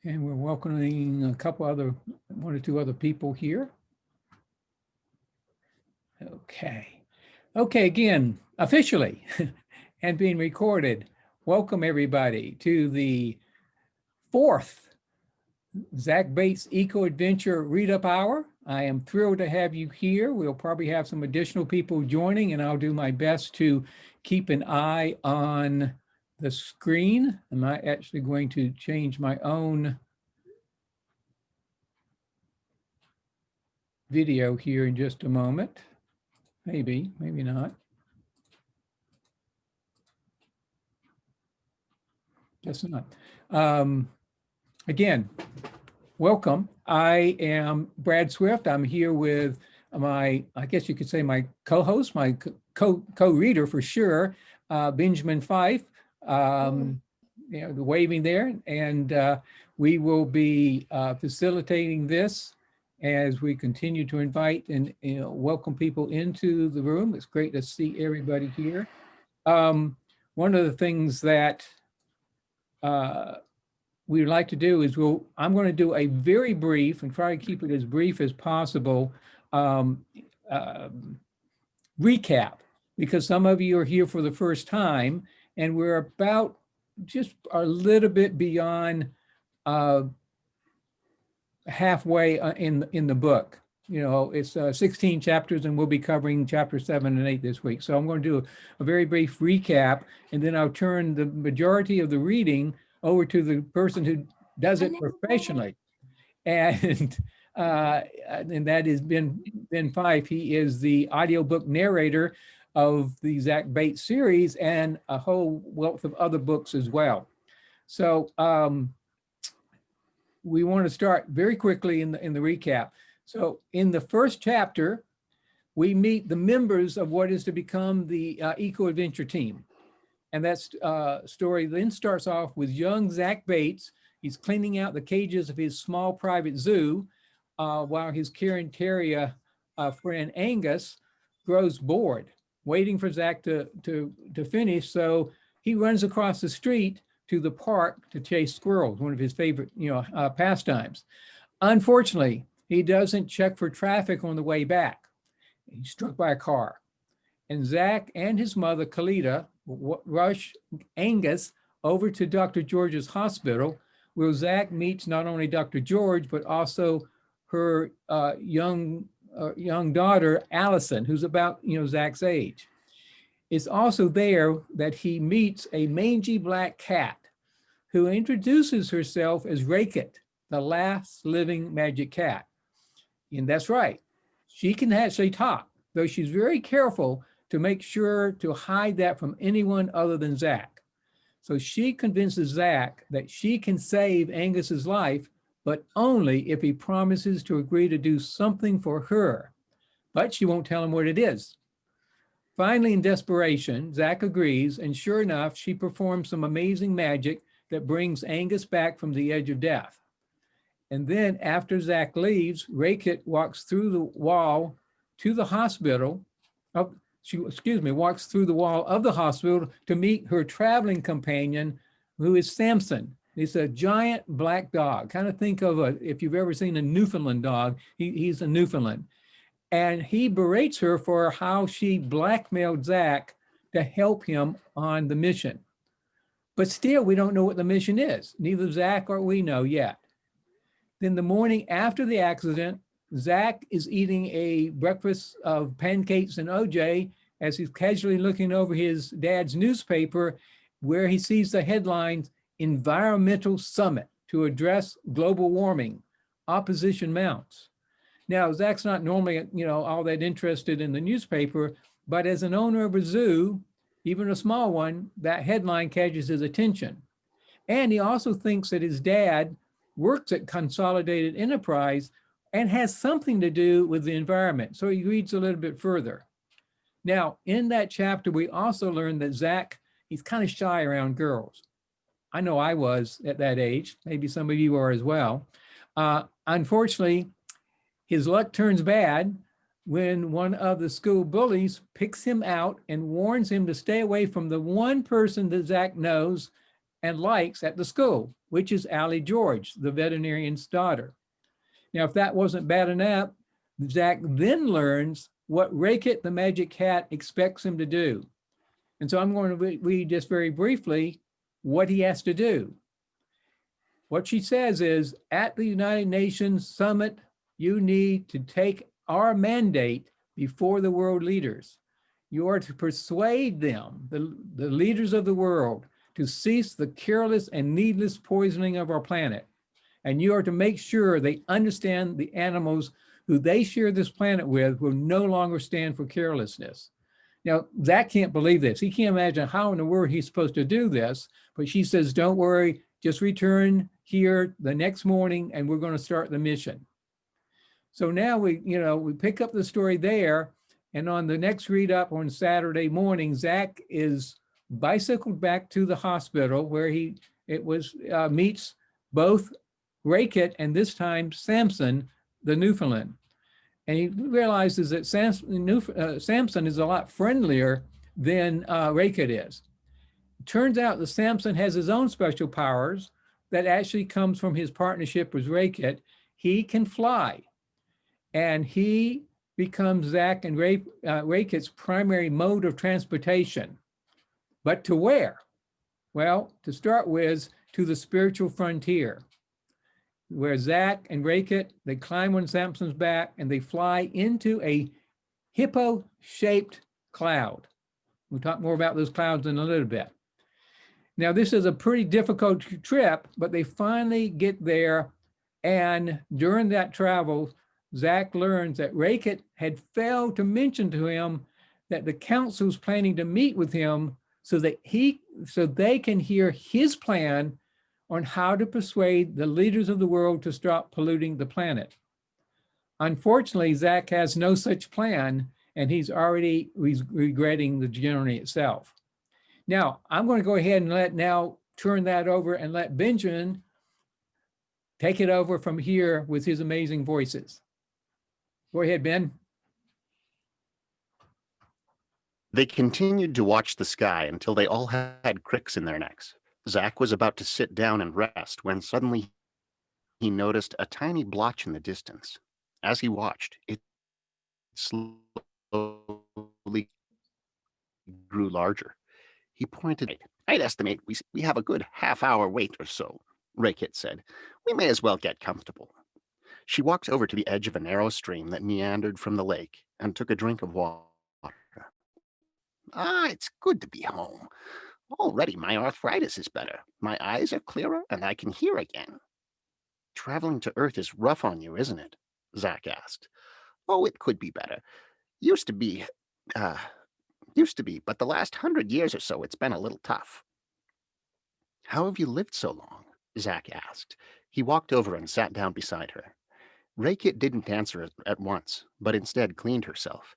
And we're welcoming one or two other people here. Okay. Okay, again, officially and being recorded. Welcome everybody to the fourth Zach Bates Eco Adventure Read-Up Hour. I am thrilled to have you here. We'll probably have some additional people joining, and I'll do my best to keep an eye on the screen. I'm not actually going to change my own video here in just a moment. Maybe, maybe not. Guess not. Again, welcome. I am Brad Swift. I'm here with I guess you could say my co-host, my co-reader for sure, Benjamin Fife, the waving there. And we will be facilitating this as we continue to invite and welcome people into the room. It's great to see everybody here. One of the things that we would like to do is I'm going to do a very brief and try to keep it as brief as possible recap, because some of you are here for the first time and we're about just a little bit beyond halfway in the book. You know, it's 16 chapters and we'll be covering chapter 7 and 8 this week. So I'm going to do a very brief recap, and then I'll turn the majority of the reading over to the person who does it professionally. And that is Ben Fife. He is the audiobook narrator of the Zach Bates series and a whole wealth of other books as well. So we want to start very quickly in the recap. So in the first chapter, we meet the members of what is to become the Eco Adventure team. And that story then starts off with young Zach Bates. He's cleaning out the cages of his small private zoo while his Karen Terrier friend Angus grows bored, waiting for Zach to finish. So he runs across the street to the park to chase squirrels, one of his favorite pastimes. Unfortunately, he doesn't check for traffic on the way back. He's struck by a car. And Zach and his mother, Kalita, rush Angus over to Dr. George's hospital, where Zach meets not only Dr. George, but also her young daughter, Allison, who's about Zach's age. It's also there that he meets a mangy black cat who introduces herself as Rainforests, the last living magic cat. And that's right, she can actually talk, though she's very careful to make sure to hide that from anyone other than Zach. So she convinces Zach that she can save Angus's life, but only if he promises to agree to do something for her. But she won't tell him what it is. Finally, in desperation, Zach agrees, and sure enough, she performs some amazing magic that brings Angus back from the edge of death. And then after Zach leaves, Rainforests walks through the wall to the hospital. Walks through the wall of the hospital to meet her traveling companion, who is Samson. He's a giant black dog. Kind of think of if you've ever seen a Newfoundland dog, he's a Newfoundland. And he berates her for how she blackmailed Zach to help him on the mission. But still, we don't know what the mission is. Neither Zach or we know yet. Then the morning after the accident, Zach is eating a breakfast of pancakes and OJ as he's casually looking over his dad's newspaper, where he sees the headlines, "Environmental Summit to Address Global Warming, Opposition Mounts." Now, Zach's not normally, all that interested in the newspaper, but as an owner of a zoo, even a small one, that headline catches his attention. And he also thinks that his dad works at Consolidated Enterprise and has something to do with the environment. So he reads a little bit further. Now, in that chapter, we also learned that Zach, he's kind of shy around girls. I know I was at that age. Maybe some of you are as well. Unfortunately, his luck turns bad when one of the school bullies picks him out and warns him to stay away from the one person that Zach knows and likes at the school, which is Allie George, the veterinarian's daughter. Now, if that wasn't bad enough, Zach then learns what Raykit the magic cat expects him to do. And so I'm going to read just very briefly what he has to do. What she says is, at the United Nations Summit, you need to take our mandate before the world leaders. You are to persuade them, the leaders of the world, to cease the careless and needless poisoning of our planet. And you are to make sure they understand the animals who they share this planet with will no longer stand for carelessness. Now, Zach can't believe this. He can't imagine how in the world he's supposed to do this, but she says, don't worry, just return here the next morning and we're going to start the mission. So now we pick up the story there, and on the next read up on Saturday morning, Zach is bicycled back to the hospital where he meets both Raykit and this time Samson, the Newfoundland. And he realizes that Samson is a lot friendlier than Raykit is. It turns out that Samson has his own special powers that actually comes from his partnership with Raykit. He can fly, and he becomes Zach and Raykit's primary mode of transportation. But to where? Well, to start with, to the spiritual frontier, where Zach and Raykit, they climb on Samson's back and they fly into a hippo-shaped cloud. We'll talk more about those clouds in a little bit. Now, this is a pretty difficult trip, but they finally get there. And during that travel, Zach learns that Raykit had failed to mention to him that the council's planning to meet with him so they can hear his plan on how to persuade the leaders of the world to stop polluting the planet. Unfortunately, Zach has no such plan, and he's already regretting the journey itself. Now, I'm going to go ahead and turn that over and let Benjamin take it over from here with his amazing voices. Go ahead, Ben. They continued to watch the sky until they all had cricks in their necks. Zach was about to sit down and rest when suddenly he noticed a tiny blotch in the distance. As he watched, it slowly grew larger. He pointed. I'd estimate we have a good half-hour wait or so, Raykit said. We may as well get comfortable. She walked over to the edge of a narrow stream that meandered from the lake and took a drink of water. It's good to be home. Already my arthritis is better. My eyes are clearer and I can hear again. Traveling to Earth is rough on you, isn't it? Zach asked. Oh, it could be better. Used to be, but the last 100 years or so it's been a little tough. How have you lived so long? Zach asked. He walked over and sat down beside her. Raykit didn't answer at once, but instead cleaned herself.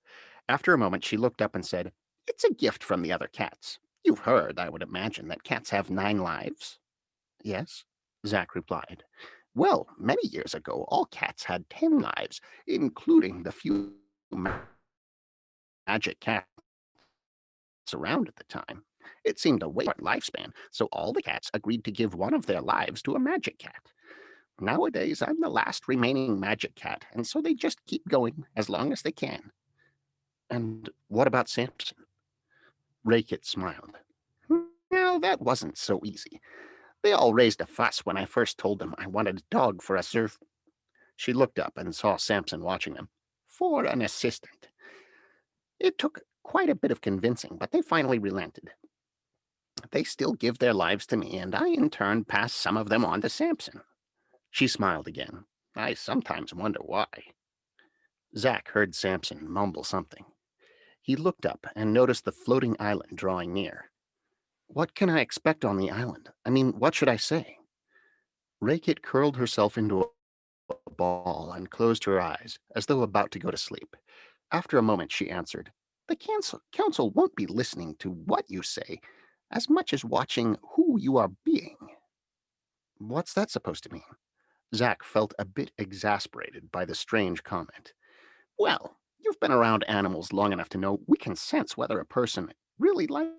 After a moment, she looked up and said, It's a gift from the other cats. You've heard, I would imagine, that cats have 9 lives? Yes, Zach replied. Well, many years ago, all cats had 10 lives, including the few magic cats around at the time. It seemed a way short lifespan, so all the cats agreed to give one of their lives to a magic cat. Nowadays, I'm the last remaining magic cat, and so they just keep going as long as they can. And what about Samson? Raykit smiled. Well, that wasn't so easy. They all raised a fuss when I first told them I wanted a dog for a serf. She looked up and saw Samson watching them. For an assistant. It took quite a bit of convincing, but they finally relented. They still give their lives to me, and I in turn pass some of them on to Samson. She smiled again. I sometimes wonder why. Zach heard Samson mumble something. He looked up and noticed the floating island drawing near. What can I expect on the island? I mean, what should I say? Raykit curled herself into a ball and closed her eyes, as though about to go to sleep. After a moment, she answered, The council won't be listening to what you say, as much as watching who you are being. What's that supposed to mean? Zach felt a bit exasperated by the strange comment. Well, you've been around animals long enough to know we can sense whether a person really likes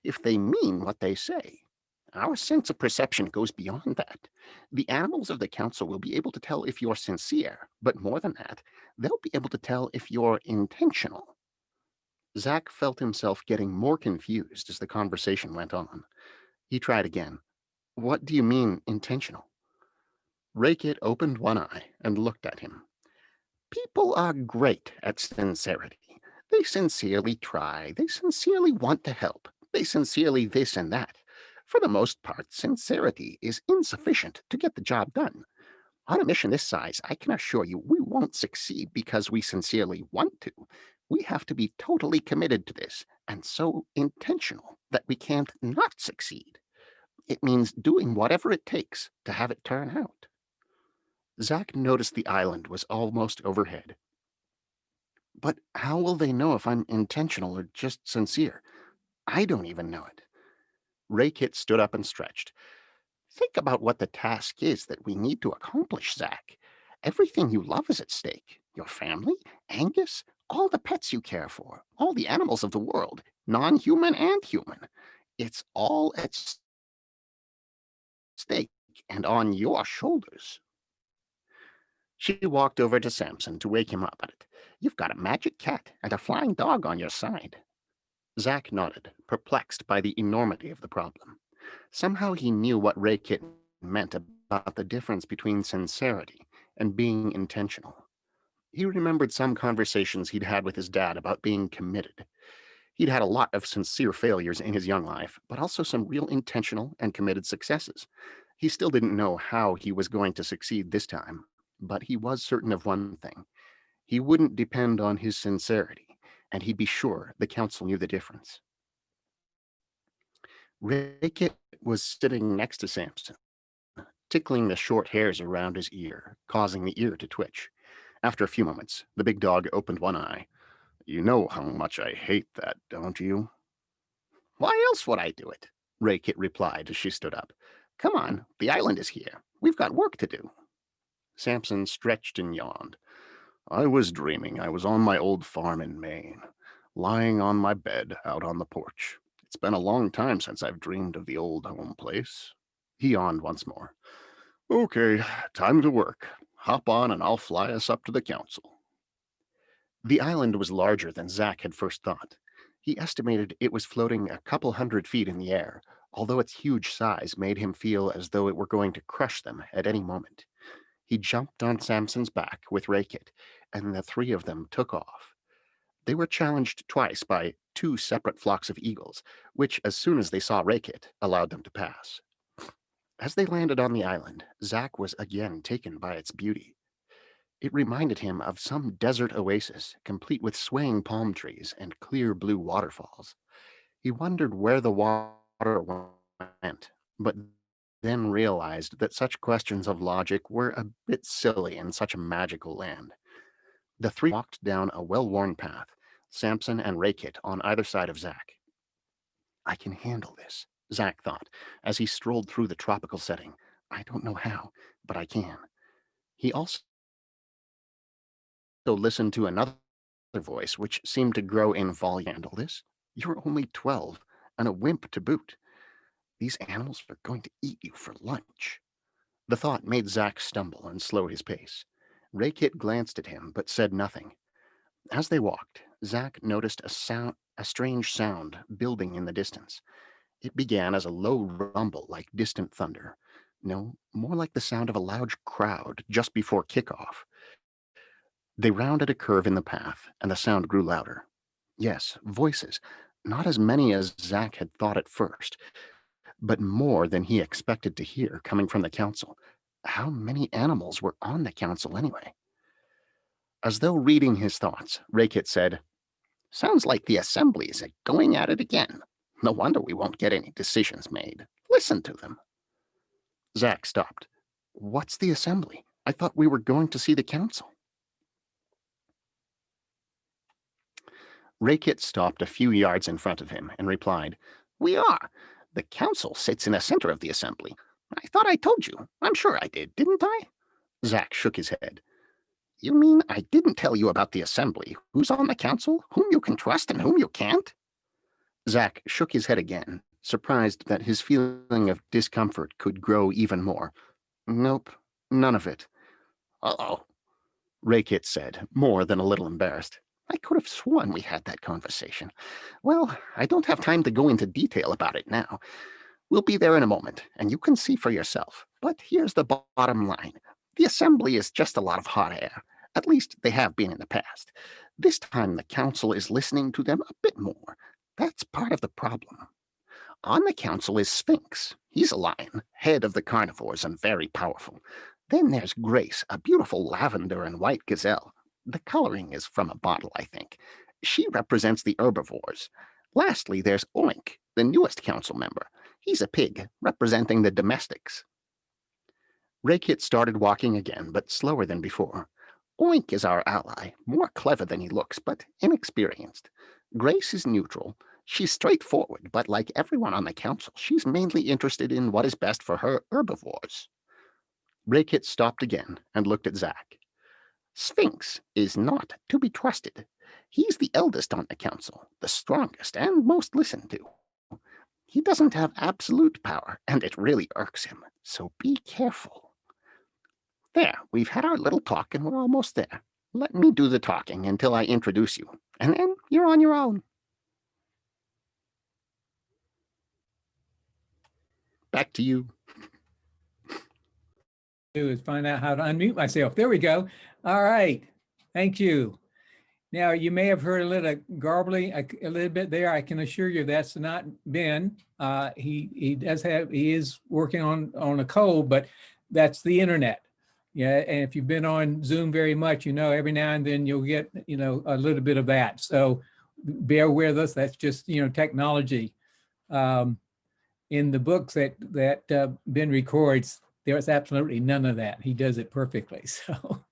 if they mean what they say. Our sense of perception goes beyond that. The animals of the council will be able to tell if you're sincere, but more than that, they'll be able to tell if you're intentional. Zack felt himself getting more confused as the conversation went on. He tried again. What do you mean, intentional? Rakit opened one eye and looked at him. People are great at sincerity. They sincerely try. They sincerely want to help. They sincerely this and that. For the most part, sincerity is insufficient to get the job done. On a mission this size, I can assure you we won't succeed because we sincerely want to. We have to be totally committed to this, and so intentional that we can't not succeed. It means doing whatever it takes to have it turn out. Zack noticed the island was almost overhead. But how will they know if I'm intentional or just sincere? I don't even know it. Raykit stood up and stretched. Think about what the task is that we need to accomplish, Zack. Everything you love is at stake. Your family, Angus, all the pets you care for, all the animals of the world, non-human and human. It's all at stake and on your shoulders. She walked over to Samson to wake him up at it. You've got a magic cat and a flying dog on your side. Zack nodded, perplexed by the enormity of the problem. Somehow he knew what Ray Kitten meant about the difference between sincerity and being intentional. He remembered some conversations he'd had with his dad about being committed. He'd had a lot of sincere failures in his young life, but also some real intentional and committed successes. He still didn't know how he was going to succeed this time, but he was certain of one thing. He wouldn't depend on his sincerity, and he'd be sure the council knew the difference. Rickett was sitting next to Samson, tickling the short hairs around his ear, causing the ear to twitch. After a few moments, the big dog opened one eye. You know how much I hate that, don't you? Why else would I do it? Rickett replied as she stood up. Come on, the island is here. We've got work to do. Samson stretched and yawned. I was dreaming I was on my old farm in Maine, lying on my bed out on the porch. It's been a long time since I've dreamed of the old home place. He yawned once more. Okay, time to work. Hop on and I'll fly us up to the council. The island was larger than Zack had first thought. He estimated it was floating a couple 100 feet in the air, although its huge size made him feel as though it were going to crush them at any moment. He jumped on Samson's back with Rakit, and the three of them took off. They were challenged twice by two separate flocks of eagles, which, as soon as they saw Rakit, allowed them to pass. As they landed on the island, Zack was again taken by its beauty. It reminded him of some desert oasis, complete with swaying palm trees and clear blue waterfalls. He wondered where the water went, but then realized that such questions of logic were a bit silly in such a magical land. The three walked down a well-worn path, Samson and Rakit on either side of Zack. I can handle this, Zack thought, as he strolled through the tropical setting. I don't know how, but I can. He also listened to another voice which seemed to grow in volume. Handle this? You're only 12, and a wimp to boot. These animals are going to eat you for lunch. The thought made Zack stumble and slow his pace. Rakit glanced at him, but said nothing. As they walked, Zack noticed a strange sound building in the distance. It began as a low rumble like distant thunder. No, more like the sound of a loud crowd just before kickoff. They rounded a curve in the path, and the sound grew louder. Yes, voices. Not as many as Zack had thought at first, but more than he expected to hear coming from the council. How many animals were on the council anyway? As though reading his thoughts, Rakit said, Sounds like the assemblies are going at it again. No wonder we won't get any decisions made. Listen to them. Zack stopped. What's the assembly? I thought we were going to see the council. Rakit stopped a few yards in front of him and replied, We are. The council sits in the center of the assembly. I thought I told you. I'm sure I did, didn't I? Zack shook his head. You mean I didn't tell you about the assembly? Who's on the council? Whom you can trust and whom you can't? Zach shook his head again, surprised that his feeling of discomfort could grow even more. Nope, none of it. Uh-oh, Raykit said, more than a little embarrassed. I could have sworn we had that conversation. Well, I don't have time to go into detail about it now. We'll be there in a moment, and you can see for yourself. But here's the bottom line. The assembly is just a lot of hot air. At least they have been in the past. This time the council is listening to them a bit more. That's part of the problem. On the council is Sphinx. He's a lion, head of the carnivores and very powerful. Then there's Grace, a beautiful lavender and white gazelle. The coloring is from a bottle, I think. She represents the herbivores. Lastly, there's Oink, the newest council member. He's a pig, representing the domestics. Raykit started walking again, but slower than before. Oink is our ally, more clever than he looks, but inexperienced. Grace is neutral. She's straightforward, but like everyone on the council, she's mainly interested in what is best for her herbivores. Raykit stopped again and looked at Zach. Sphinx is not to be trusted. He's the eldest on the council, the strongest and most listened to. He doesn't have absolute power, and it really irks him, so be careful. There, we've had our little talk and we're almost there. Let me do the talking until I introduce you, and then you're on your own. Back to you. Do is find out how to unmute myself. There we go. All right. Thank you. Now, you may have heard a little garbling, a little bit there. I can assure you that's not Ben. He is working on a cold, but that's the internet. Yeah, and if you've been on Zoom very much, you know, every now and then you'll get, you know, a little bit of that. So bear with us. That's just, you know, technology. In the books that Ben records, there's absolutely none of that. He does it perfectly. So,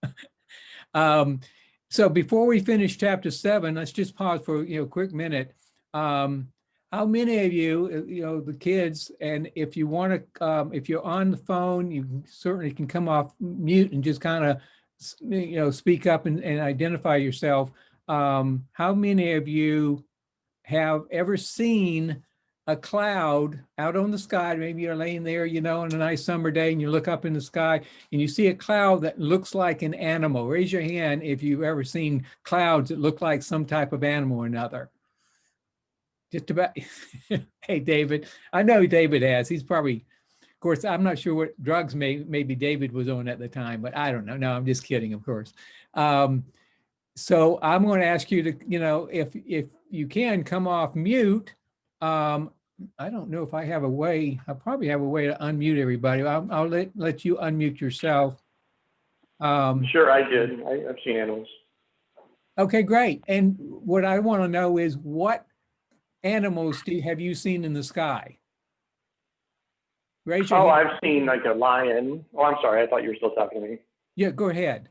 so before we finish chapter 7, let's just pause for, you know, a quick minute. How many of you, you know, the kids, and if you want to, if you're on the phone, you certainly can come off mute and just kind of, you know, speak up and identify yourself. How many of you have ever seen a cloud out on the sky? Maybe you're laying there, you know, on a nice summer day and you look up in the sky and you see a cloud that looks like an animal. Raise your hand if you've ever seen clouds that look like some type of animal or another. Just about. Hey, David. I know David has. He's probably, of course, I'm not sure what drugs maybe David was on at the time, but I don't know. No, I'm just kidding, of course. So I'm going to ask you to, you know, if you can come off mute. I don't know if I have a way. I probably have a way to unmute everybody. I'll let you unmute yourself. Sure, I did. I've seen animals. Okay, great. And what I want to know is, what animals have you seen in the sky? Raise your hand. I've seen like a lion. Oh, I'm sorry. I thought you were still talking to me. Yeah, go ahead.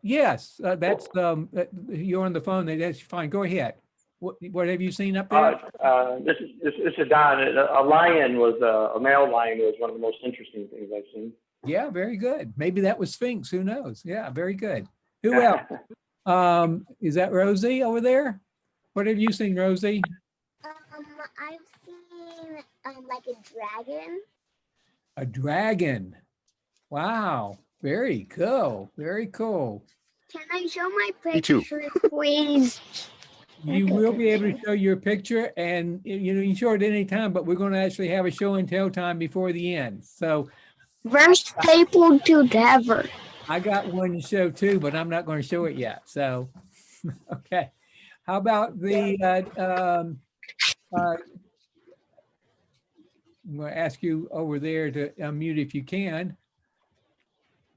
Yes, that's you're on the phone. That's fine. Go ahead. What have you seen up there? This is Don. A lion was a male lion was one of the most interesting things I've seen. Yeah, very good. Maybe that was Sphinx. Who knows? Yeah, very good. Who else? Is that Rosie over there? What have you seen, Rosie? I've seen like a dragon. A dragon. Wow. Very cool. Very cool. Can I show my Me too. picture, please? You will be able to show your picture, and you know, you can show it at any time, but we're going to actually have a show and tell time before the end. So First stapled together. I got one to show too, but I'm not going to show it yet. So, okay. How about the, I'm going to ask you over there to unmute if you can.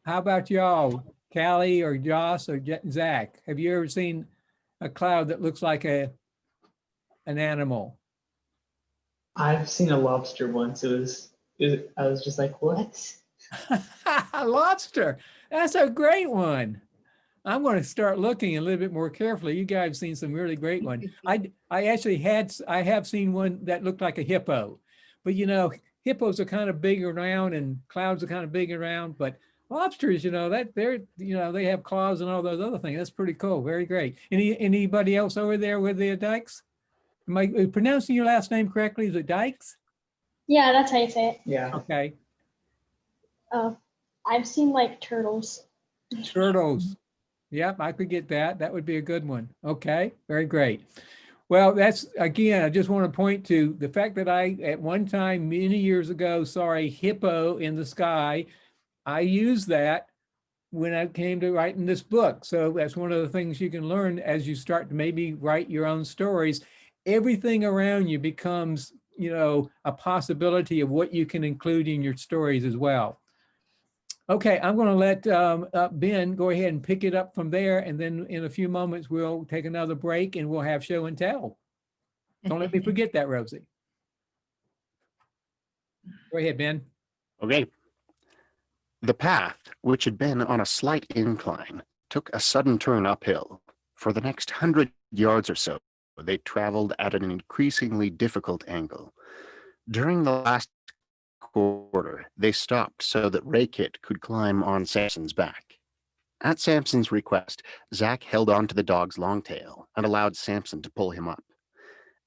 How about y'all, Callie or Joss or Zach? Have you ever seen a cloud that looks like an animal? I've seen a lobster once. I was just like, what? Lobster. That's a great one. I'm going to start looking a little bit more carefully. You guys have seen some really great ones. I have seen one that looked like a hippo, but you know, hippos are kind of big around and clouds are kind of big around, but lobsters, you know, that they're, you know, they have claws and all those other things. That's pretty cool. Very great. Anybody else over there with the dikes? Am I pronouncing your last name correctly? Is it Dykes? Yeah, that's how you say it. Yeah. Okay. I've seen like turtles. Turtles. Yep, I could get that. That would be a good one. Okay, very great. Well, that's, again, I just want to point to the fact that I, at one time, many years ago, saw a hippo in the sky. I used that when I came to writing this book. So that's one of the things you can learn as you start to maybe write your own stories. Everything around you becomes, a possibility of what you can include in your stories as well. Okay, I'm going to let Ben go ahead and pick it up from there. And then in a few moments, we'll take another break and we'll have show and tell. Don't let me forget that, Rosie. Go ahead, Ben. Okay. The path, which had been on a slight incline, took a sudden turn uphill. For the next 100 yards or so, they traveled at an increasingly difficult angle. During the last quarter, they stopped so that Raykit could climb on Samson's back. At Samson's request, Zach held on to the dog's long tail and allowed Samson to pull him up.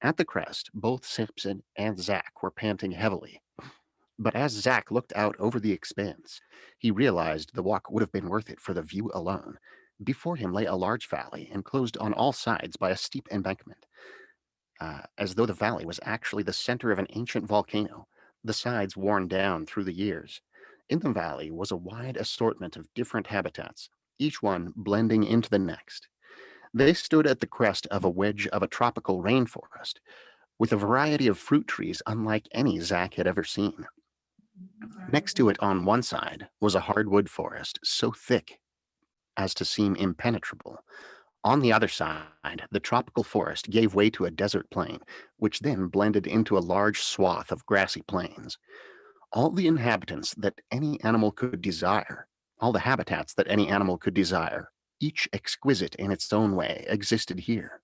At the crest, both Samson and Zach were panting heavily. But as Zach looked out over the expanse, he realized the walk would have been worth it for the view alone. Before him lay a large valley, enclosed on all sides by a steep embankment. As though the valley was actually the center of an ancient volcano, the sides worn down through the years. In the valley was a wide assortment of different habitats, each one blending into the next. They stood at the crest of a wedge of a tropical rainforest, with a variety of fruit trees unlike any Zach had ever seen. Next to it on one side was a hardwood forest so thick as to seem impenetrable. On the other side, the tropical forest gave way to a desert plain, which then blended into a large swath of grassy plains. All the inhabitants that any animal could desire, all the habitats that any animal could desire, each exquisite in its own way, existed here.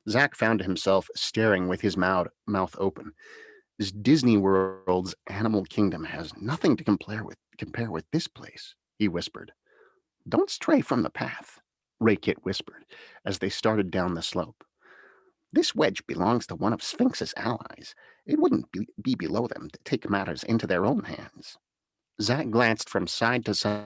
Zach found himself staring with his mouth open. This Disney World's animal kingdom has nothing to compare with this place, he whispered. Don't stray from the path, Raykit whispered as they started down the slope. This wedge belongs to one of Sphinx's allies. It wouldn't be below them to take matters into their own hands. Zach glanced from side to side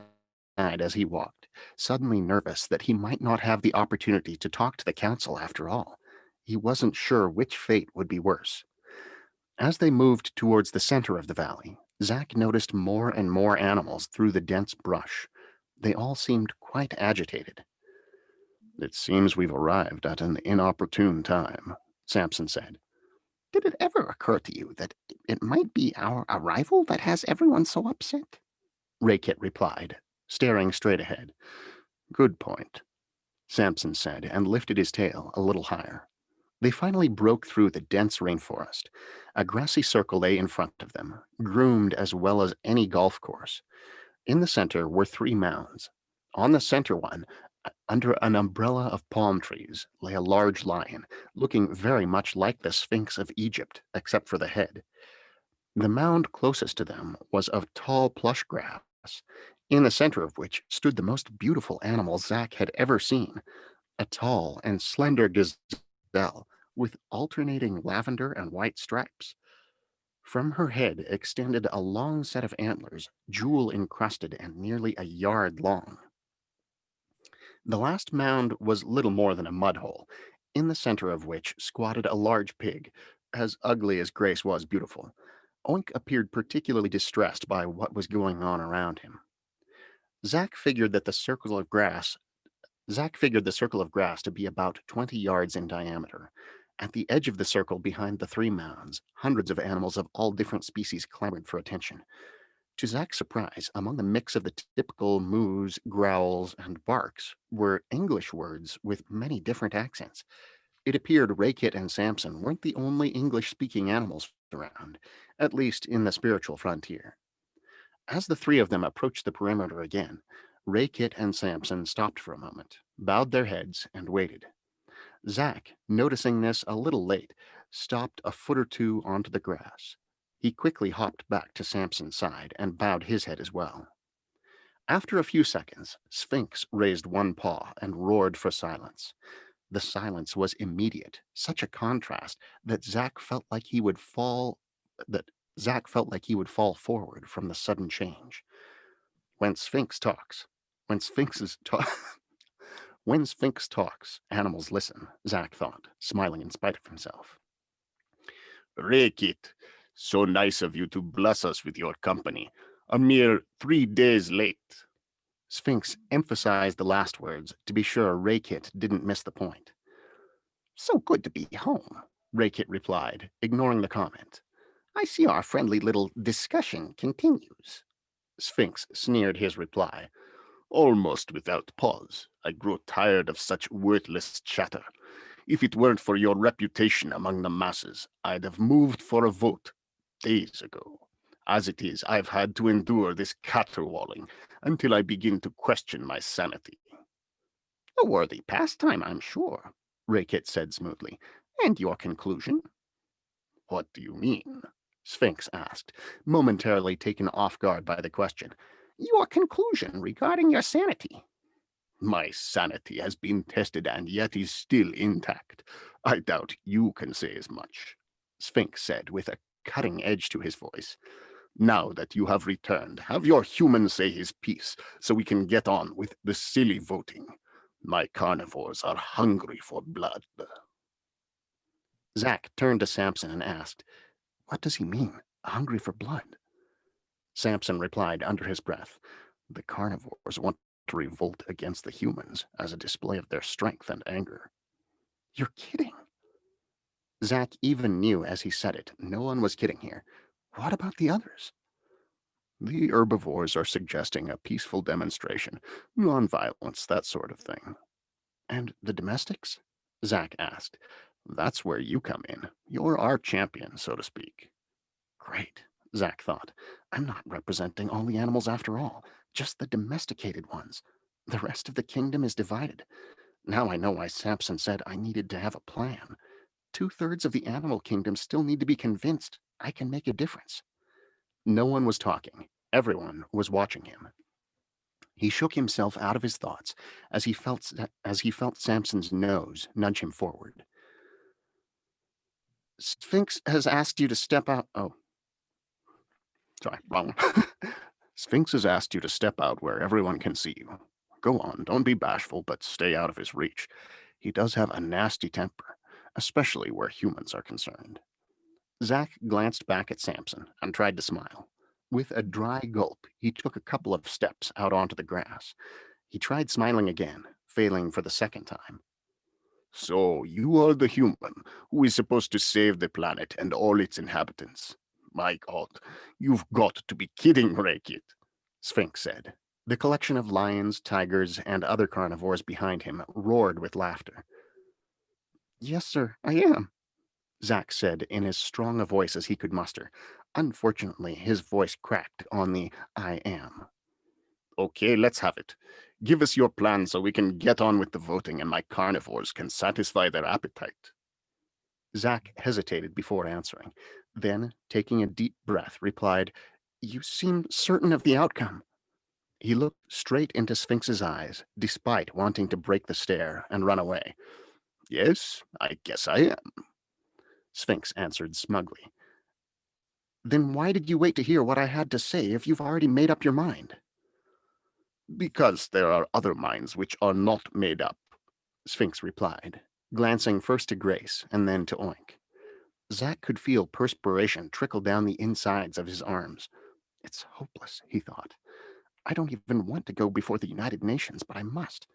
as he walked, suddenly nervous that he might not have the opportunity to talk to the council after all. He wasn't sure which fate would be worse. As they moved towards the center of the valley, Zach noticed more and more animals through the dense brush. They all seemed quite agitated. It seems we've arrived at an inopportune time, Samson said. Did it ever occur to you that it might be our arrival that has everyone so upset? Raykit replied, staring straight ahead. Good point, Samson said, and lifted his tail a little higher. They finally broke through the dense rainforest. A grassy circle lay in front of them, groomed as well as any golf course. In the center were 3 mounds. On the center one, under an umbrella of palm trees, lay a large lion, looking very much like the Sphinx of Egypt, except for the head. The mound closest to them was of tall plush grass, in the center of which stood the most beautiful animal Zach had ever seen, a tall and slender gazelle with alternating lavender and white stripes. From her head extended a long set of antlers, jewel-encrusted and nearly a yard long. The last mound was little more than a mud hole, in the center of which squatted a large pig, as ugly as Grace was beautiful. Oink appeared particularly distressed by what was going on around him. Zach figured the circle of grass to be about 20 yards in diameter. At the edge of the circle behind the 3 mounds, hundreds of animals of all different species clamored for attention. To Zach's surprise, among the mix of the typical moos, growls, and barks were English words with many different accents. It appeared Raykit and Samson weren't the only English-speaking animals around, at least in the spiritual frontier. As the 3 of them approached the perimeter again, Raykit and Samson stopped for a moment, bowed their heads, and waited. Zach, noticing this a little late, stopped a foot or two onto the grass. He quickly hopped back to Samson's side and bowed his head as well. After a few seconds, Sphinx raised one paw and roared for silence. The silence was immediate, such a contrast that Zack felt like he would fall forward from the sudden change. When Sphinx talks, when Sphinxes talk, when Sphinx talks, animals listen, Zack thought, smiling in spite of himself. Rekit, so nice of you to bless us with your company. A mere 3 days late. Sphinx emphasized the last words to be sure Rakit didn't miss the point. So good to be home, Rakit replied, ignoring the comment. I see our friendly little discussion continues. Sphinx sneered his reply. Almost without pause. I grow tired of such worthless chatter. If it weren't for your reputation among the masses, I'd have moved for a vote days ago. As it is, I've had to endure this caterwauling until I begin to question my sanity. A worthy pastime, I'm sure, Rakit said smoothly. And your conclusion? What do you mean? Sphinx asked, momentarily taken off guard by the question. Your conclusion regarding your sanity. My sanity has been tested and yet is still intact. I doubt you can say as much, Sphinx said with a cutting edge to his voice. Now that you have returned, have your human say his piece so we can get on with the silly voting. My carnivores are hungry for blood. Zack turned to Samson and asked, What does he mean, hungry for blood? Samson replied under his breath, The carnivores want to revolt against the humans as a display of their strength and anger. You're kidding. Zack even knew as he said it, no one was kidding here. What about the others? The herbivores are suggesting a peaceful demonstration, nonviolence, that sort of thing. And the domestics? Zack asked. That's where you come in. You're our champion, so to speak. Great, Zack thought. I'm not representing all the animals after all, just the domesticated ones. The rest of the kingdom is divided. Now I know why Samson said I needed to have a plan. 2/3 of the animal kingdom still need to be convinced I can make a difference. No one was talking. Everyone was watching him. He shook himself out of his thoughts as he felt Samson's nose nudge him forward. Sphinx has asked you to step out. Oh, sorry, wrong one. Sphinx has asked you to step out where everyone can see you. Go on, don't be bashful, but stay out of his reach. He does have a nasty temper, especially where humans are concerned. Zack glanced back at Samson and tried to smile. With a dry gulp, he took a couple of steps out onto the grass. He tried smiling again, failing for the second time. So you are the human who is supposed to save the planet and all its inhabitants. My God, you've got to be kidding, Rakit, Sphinx said. The collection of lions, tigers, and other carnivores behind him roared with laughter. Yes, sir, I am, Zack said in as strong a voice as he could muster. Unfortunately, his voice cracked on the I am. Okay, let's have it. Give us your plan so we can get on with the voting and my carnivores can satisfy their appetite. Zack hesitated before answering, then, taking a deep breath, replied, You seem certain of the outcome. He looked straight into Sphinx's eyes, despite wanting to break the stare and run away. Yes, I guess I am, Sphinx answered smugly. Then why did you wait to hear what I had to say if you've already made up your mind? Because there are other minds which are not made up, Sphinx replied, glancing first to Grace and then to Oink. Zack could feel perspiration trickle down the insides of his arms. It's hopeless, he thought. I don't even want to go before the United Nations, but I must.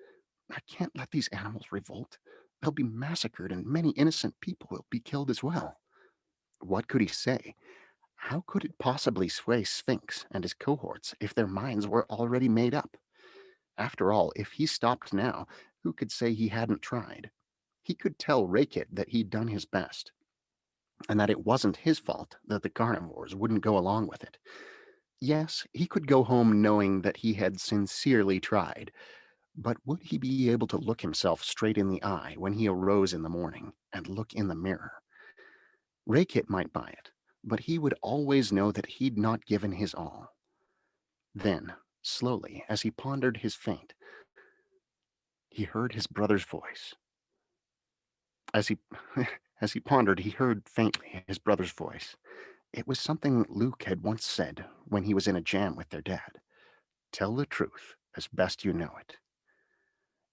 I can't let these animals revolt. They'll be massacred and many innocent people will be killed as well. What could he say? How could it possibly sway Sphinx and his cohorts if their minds were already made up? After all, if he stopped now, who could say he hadn't tried? He could tell Rakit that he'd done his best, and that it wasn't his fault that the carnivores wouldn't go along with it. Yes, he could go home knowing that he had sincerely tried, but would he be able to look himself straight in the eye when he arose in the morning and look in the mirror? Rakit might buy it, but he would always know that he'd not given his all. Then, slowly, as he pondered his fate, he heard his brother's voice. As he as he pondered, he heard faintly his brother's voice. It was something Luke had once said when he was in a jam with their dad. Tell the truth as best you know it.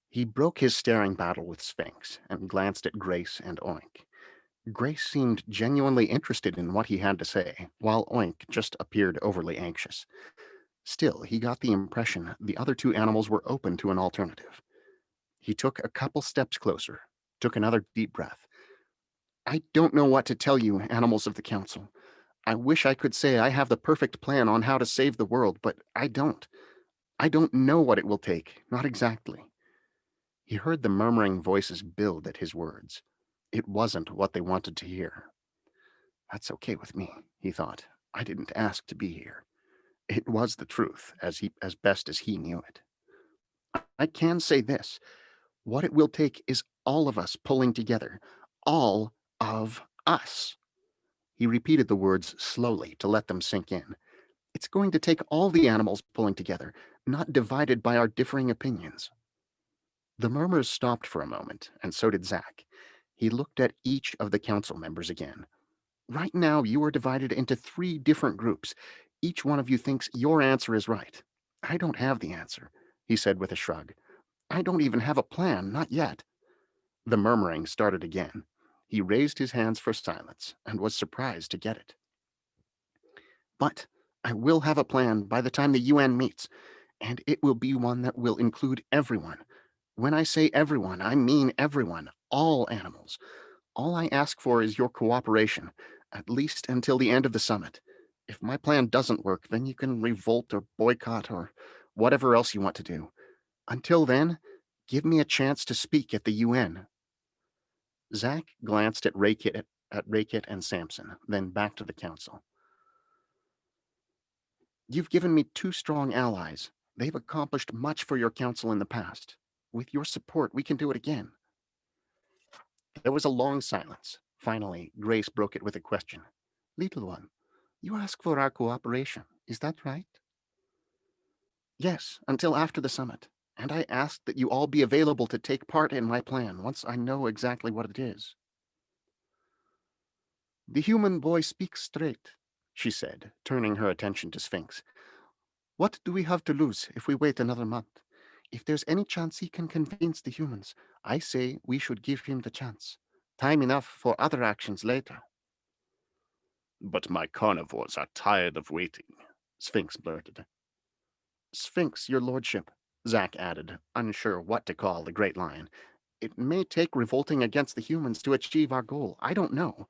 He broke his staring battle with Sphinx and glanced at Grace and Oink. Grace seemed genuinely interested in what he had to say, while Oink just appeared overly anxious. Still, he got the impression the other two animals were open to an alternative. He took a couple steps closer, took another deep breath. I don't know what to tell you, animals of the council. I wish I could say I have the perfect plan on how to save the world, but I don't. I don't know what it will take, not exactly. He heard the murmuring voices build at his words. It wasn't what they wanted to hear. That's okay with me, he thought. I didn't ask to be here. It was the truth, as best as he knew it. I can say this. What it will take is all of us pulling together. All of us. He repeated the words slowly to let them sink in. It's going to take all the animals pulling together, not divided by our differing opinions. The murmurs stopped for a moment, and so did Zack. He looked at each of the council members again. Right now, you are divided into 3 different groups. Each one of you thinks your answer is right. I don't have the answer, he said with a shrug. I don't even have a plan, not yet. The murmuring started again. He raised his hands for silence and was surprised to get it. But I will have a plan by the time the UN meets, and it will be one that will include everyone. When I say everyone, I mean everyone, all animals. All I ask for is your cooperation, at least until the end of the summit. If my plan doesn't work, then you can revolt or boycott or whatever else you want to do. Until then, give me a chance to speak at the UN. Zack glanced at Raykit and Samson, then back to the council. You've given me 2 strong allies. They've accomplished much for your council in the past. With your support, we can do it again. There was a long silence. Finally, Grace broke it with a question. Little one, you ask for our cooperation, is that right? Yes, until after the summit. And I ask that you all be available to take part in my plan once I know exactly what it is. The human boy speaks straight, she said, turning her attention to Sphinx. What do we have to lose if we wait another month? If there's any chance he can convince the humans, I say we should give him the chance. Time enough for other actions later. But my carnivores are tired of waiting, Sphinx blurted. Sphinx, your lordship, Zack added, unsure what to call the great lion. It may take revolting against the humans to achieve our goal. I don't know.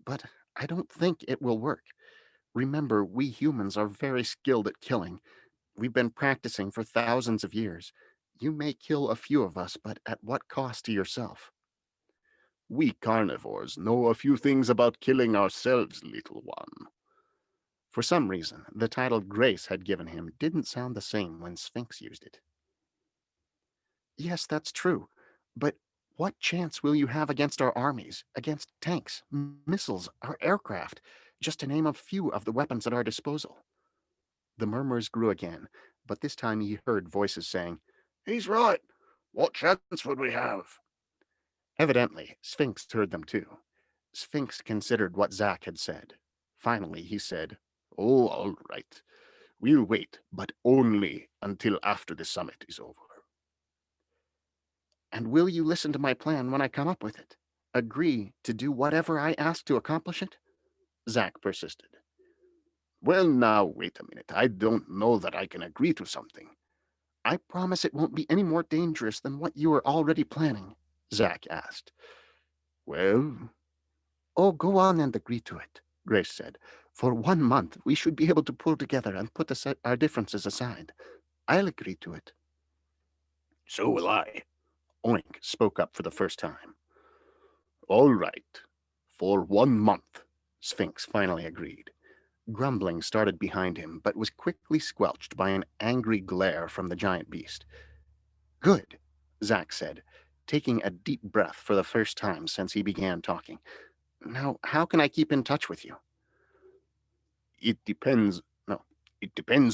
But I don't think it will work. Remember, we humans are very skilled at killing. We've been practicing for thousands of years. You may kill a few of us, but at what cost to yourself? We carnivores know a few things about killing ourselves, little one. For some reason, the title Grace had given him didn't sound the same when Sphinx used it. Yes, that's true. But what chance will you have against our armies, against tanks, missiles, our aircraft, just to name a few of the weapons at our disposal? The murmurs grew again, but this time he heard voices saying, He's right. What chance would we have? Evidently, Sphinx heard them too. Sphinx considered what Zack had said. Finally, he said, Oh, all right. We'll wait, but only until after the summit is over. And will you listen to my plan when I come up with it? Agree to do whatever I ask to accomplish it? Zack persisted. Well, now, wait a minute. I don't know that I can agree to something. I promise it won't be any more dangerous than what you are already planning, Zack asked. Well? Oh, go on and agree to it, Grace said. For 1 month, we should be able to pull together and put our differences aside. I'll agree to it. So will I. Oink spoke up for the first time. All right. For 1 month, Sphinx finally agreed. Grumbling started behind him, but was quickly squelched by an angry glare from the giant beast. Good, Zack said, taking a deep breath for the first time since he began talking. Now, how can I keep in touch with you? It depends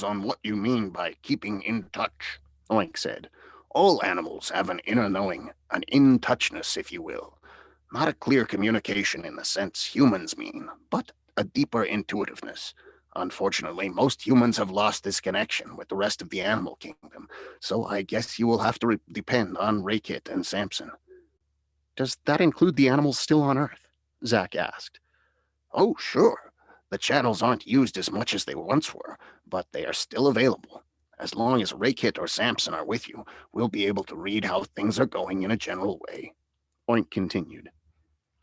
on what you mean by keeping in touch, Oink said. All animals have an inner knowing, an in-touchness, if you will. Not a clear communication in the sense humans mean, but a deeper intuitiveness. Unfortunately, most humans have lost this connection with the rest of the animal kingdom, so I guess you will have to depend on Raykit and Samson. Does that include the animals still on Earth? Zack asked. Oh, sure. The channels aren't used as much as they once were, but they are still available. As long as Raykit or Samson are with you, we'll be able to read how things are going in a general way. Oink continued.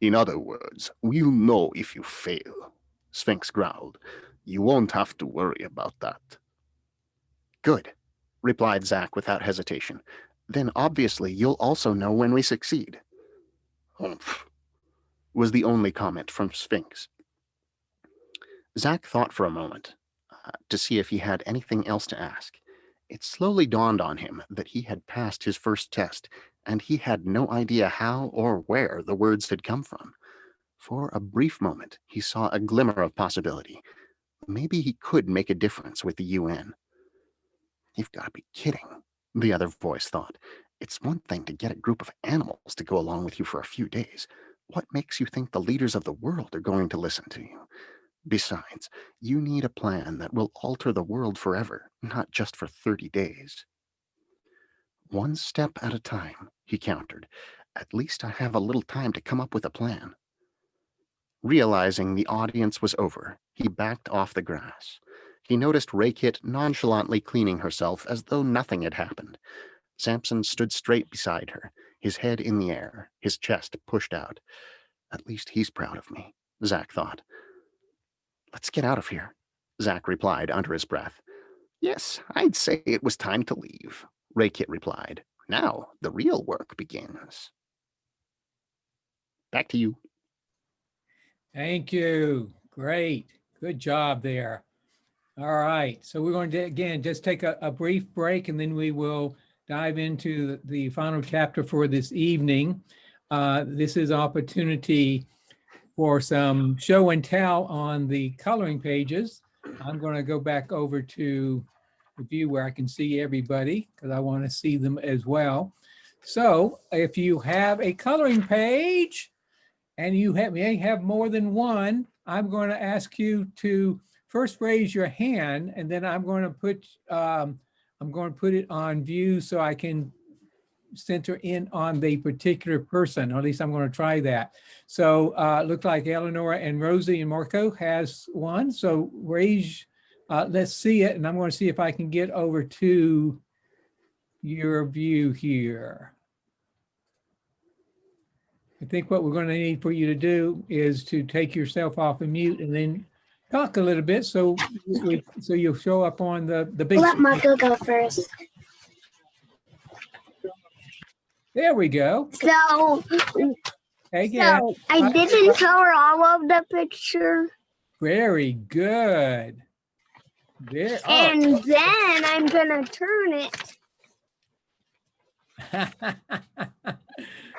In other words, we'll know if you fail, Sphinx growled. You won't have to worry about that. Good, replied Zack without hesitation. Then obviously you'll also know when we succeed. Humph, was the only comment from Sphinx. Zack thought for a moment to see if he had anything else to ask. It slowly dawned on him that he had passed his first test, and he had no idea how or where the words had come from. For a brief moment, he saw a glimmer of possibility. Maybe he could make a difference with the UN. You've got to be kidding, the other voice thought. It's one thing to get a group of animals to go along with you for a few days. What makes you think the leaders of the world are going to listen to you? Besides, you need a plan that will alter the world forever, not just for 30 days. One step at a time, he countered. At least I have a little time to come up with a plan. Realizing the audience was over, he backed off the grass. He noticed Raykit nonchalantly cleaning herself as though nothing had happened. Samson stood straight beside her, his head in the air, his chest pushed out. At least he's proud of me, Zack thought. Let's get out of here, Zack replied under his breath. Yes, I'd say it was time to leave, Raykit replied. Now the real work begins. Back to you. Thank you. Great. Good job there. All right. So we're going to, again, just take a brief break, and then we will dive into the final chapter for this evening. This is opportunity for some show and tell on the coloring pages. I'm going to go back over to the view where I can see everybody because I want to see them as well. So if you have a coloring page and you may have more than one, I'm going to ask you to first raise your hand, and then I'm going to put it on view so I can center in on the particular person, or at least I'm going to try that. So looks like Eleanor and Rosie and Marco has one. So raise, let's see it. And I'm going to see if I can get over to your view here. I think what we're going to need for you to do is to take yourself off of mute and then talk a little bit so you'll show up on the big Let screen. Marco go first. There we go. So Again, I didn't color all of the picture. very good. There. And then I'm gonna turn it.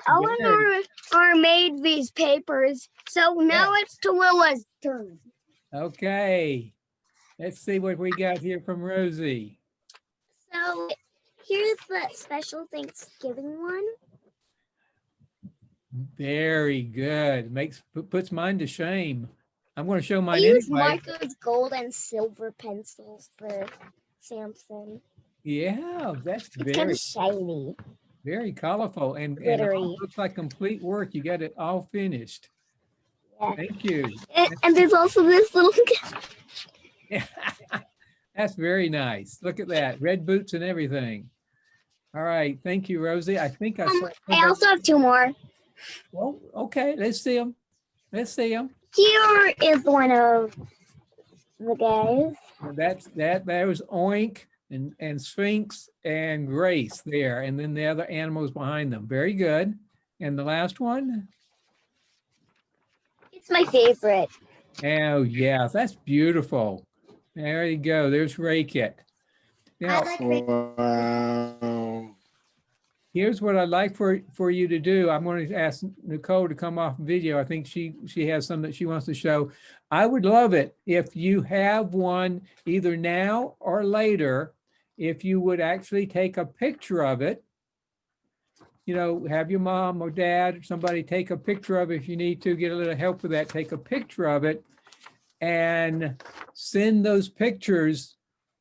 Eleanor made these papers, so now it's Talila's turn. Okay. Let's see what we got here from Rosie. So here's the special Thanksgiving one. Very good. Puts mine to shame. I'm going to show I mine use anyway. Marco's gold and silver pencils for Samson. Yeah, that's It's kind very, of shiny. very colorful and Glittery. all looks like complete work. You got it all finished. Yeah. Thank you. And there's also this little That's very nice. Look at that. Red boots and everything. All right. Thank you, Rosie. I think I saw. I also have two more. Well, okay. Let's see them. Let's see them. Here is one of the guys. There was Oink and Sphinx and Grace there, and then the other animals behind them. Very good. And the last one? It's my favorite. Oh, yeah, that's beautiful. There you go. There's Raykit. Now, here's what I'd like for you to do. I'm going to ask Nicole to come off video. I think she has some that she wants to show. I would love it if you have one either now or later, if you would actually take a picture of it have your mom or dad or somebody take a picture of it. If you need to get a little help with that, take a picture of it and send those pictures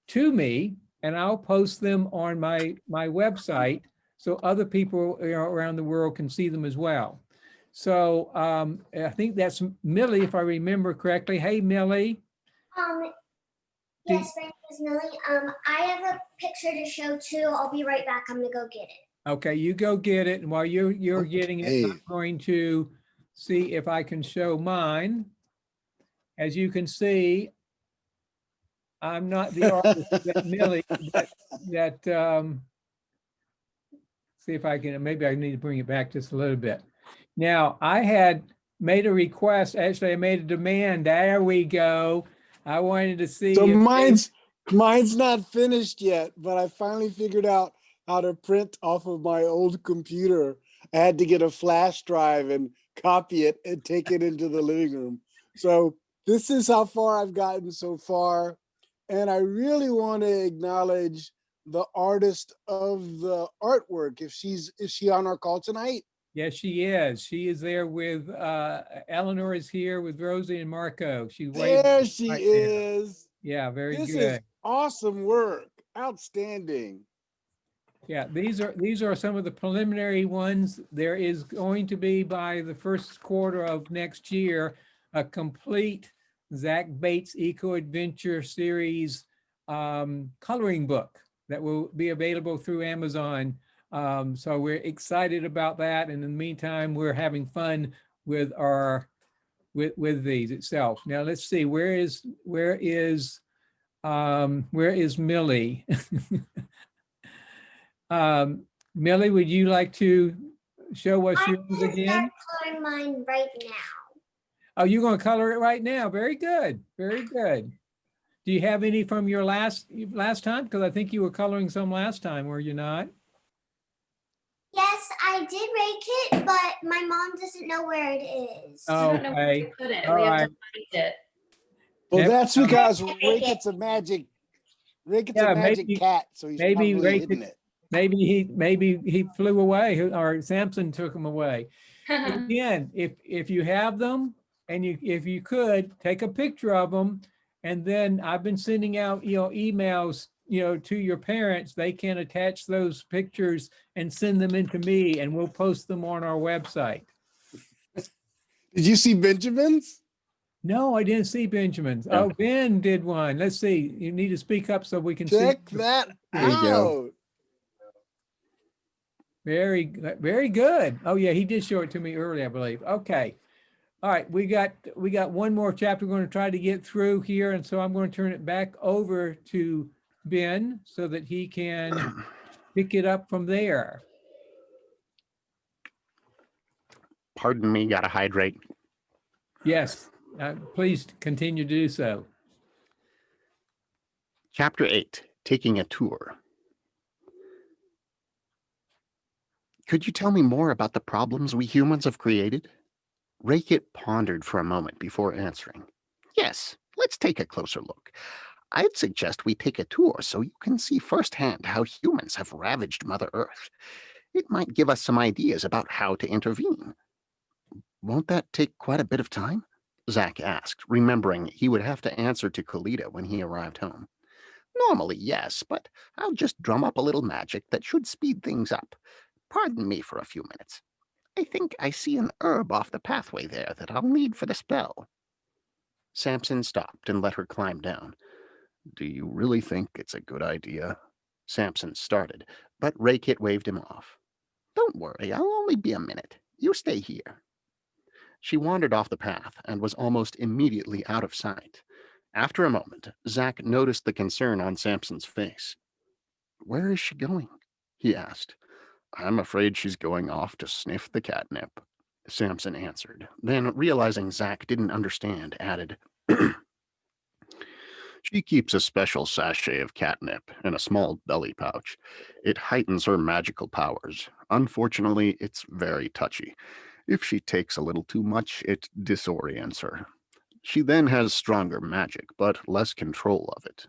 to me, and I'll post them on my website so other people around the world can see them as well. So I think that's Millie, if I remember correctly. Hey, Millie. Yes, my name is Millie. I have a picture to show too. I'll be right back. I'm gonna go get it. Okay, you go get it. And while you're getting it, Okay. I'm going to see if I can show mine. As you can see, I'm not the artist that Millie, see if I can, maybe I need to bring it back just a little bit. Now, I had made a request, actually I made a demand. There we go. I wanted to see. So if mine's not finished yet, but I finally figured out how to print off of my old computer. I had to get a flash drive and copy it and take it into the living room. So this is how far I've gotten so far. And I really want to acknowledge the artist of the artwork. Is she on our call tonight? Yes, she is. She is there with, Eleanor is here with Rosie and Marco. She's waiting. There she right there. is. Yeah, very This good. is awesome work. Outstanding. Yeah, these are some of the preliminary ones. There is going to be by the first quarter of next year, a complete Zach Bates Eco Adventure Series coloring book that will be available through Amazon. So we're excited about that. And in the meantime, we're having fun with with these itself. Now let's see, where is Millie? Millie, would you like to show us yours I'm gonna again? start coloring mine right now. Oh, you're going to color it right now. Very good. Very good. Do you have any from your last time? Because I think you were coloring some last time, were you not? Yes, I did rake it, but my mom doesn't know where it is. Oh, I don't know where okay. to put it. All We have right. to find it. Well, Never that's mind. because Ricketts a magic. Ricketts Yeah, a magic maybe- cat, so he's maybe probably Ricketts- hidden it. Maybe he flew away, or Samson took him away. But again, if you have them and if you could take a picture of them, and then I've been sending out emails to your parents, they can attach those pictures and send them in to me, and we'll post them on our website. Did you see Benjamin's? No, I didn't see Benjamin's. Yeah. Oh, Ben did one. Let's see. You need to speak up so we can see. Check that There you go. out. Very good. Oh yeah, he did show it to me earlier, I believe. Okay. All right, we got one more chapter we're going to try to get through here, and so I'm going to turn it back over to Ben so that he can pick it up from there. Pardon me, gotta hydrate. Yes, please continue to do so. Chapter 8, Taking a Tour. Could you tell me more about the problems we humans have created? Rakit pondered for a moment before answering. Yes, let's take a closer look. I'd suggest we take a tour so you can see firsthand how humans have ravaged Mother Earth. It might give us some ideas about how to intervene. Won't that take quite a bit of time? Zach asked, remembering he would have to answer to Kalita when he arrived home. Normally, yes, but I'll just drum up a little magic that should speed things up. Pardon me for a few minutes. I think I see an herb off the pathway there that I'll need for the spell. Samson stopped and let her climb down. Do you really think it's a good idea? Samson started, but Rakit waved him off. Don't worry, I'll only be a minute. You stay here. She wandered off the path and was almost immediately out of sight. After a moment, Zach noticed the concern on Samson's face. Where is she going? He asked. I'm afraid she's going off to sniff the catnip, Samson answered. Then, realizing Zach didn't understand, added, She keeps a special sachet of catnip in a small belly pouch. It heightens her magical powers. Unfortunately, it's very touchy. If she takes a little too much, it disorients her. She then has stronger magic, but less control of it.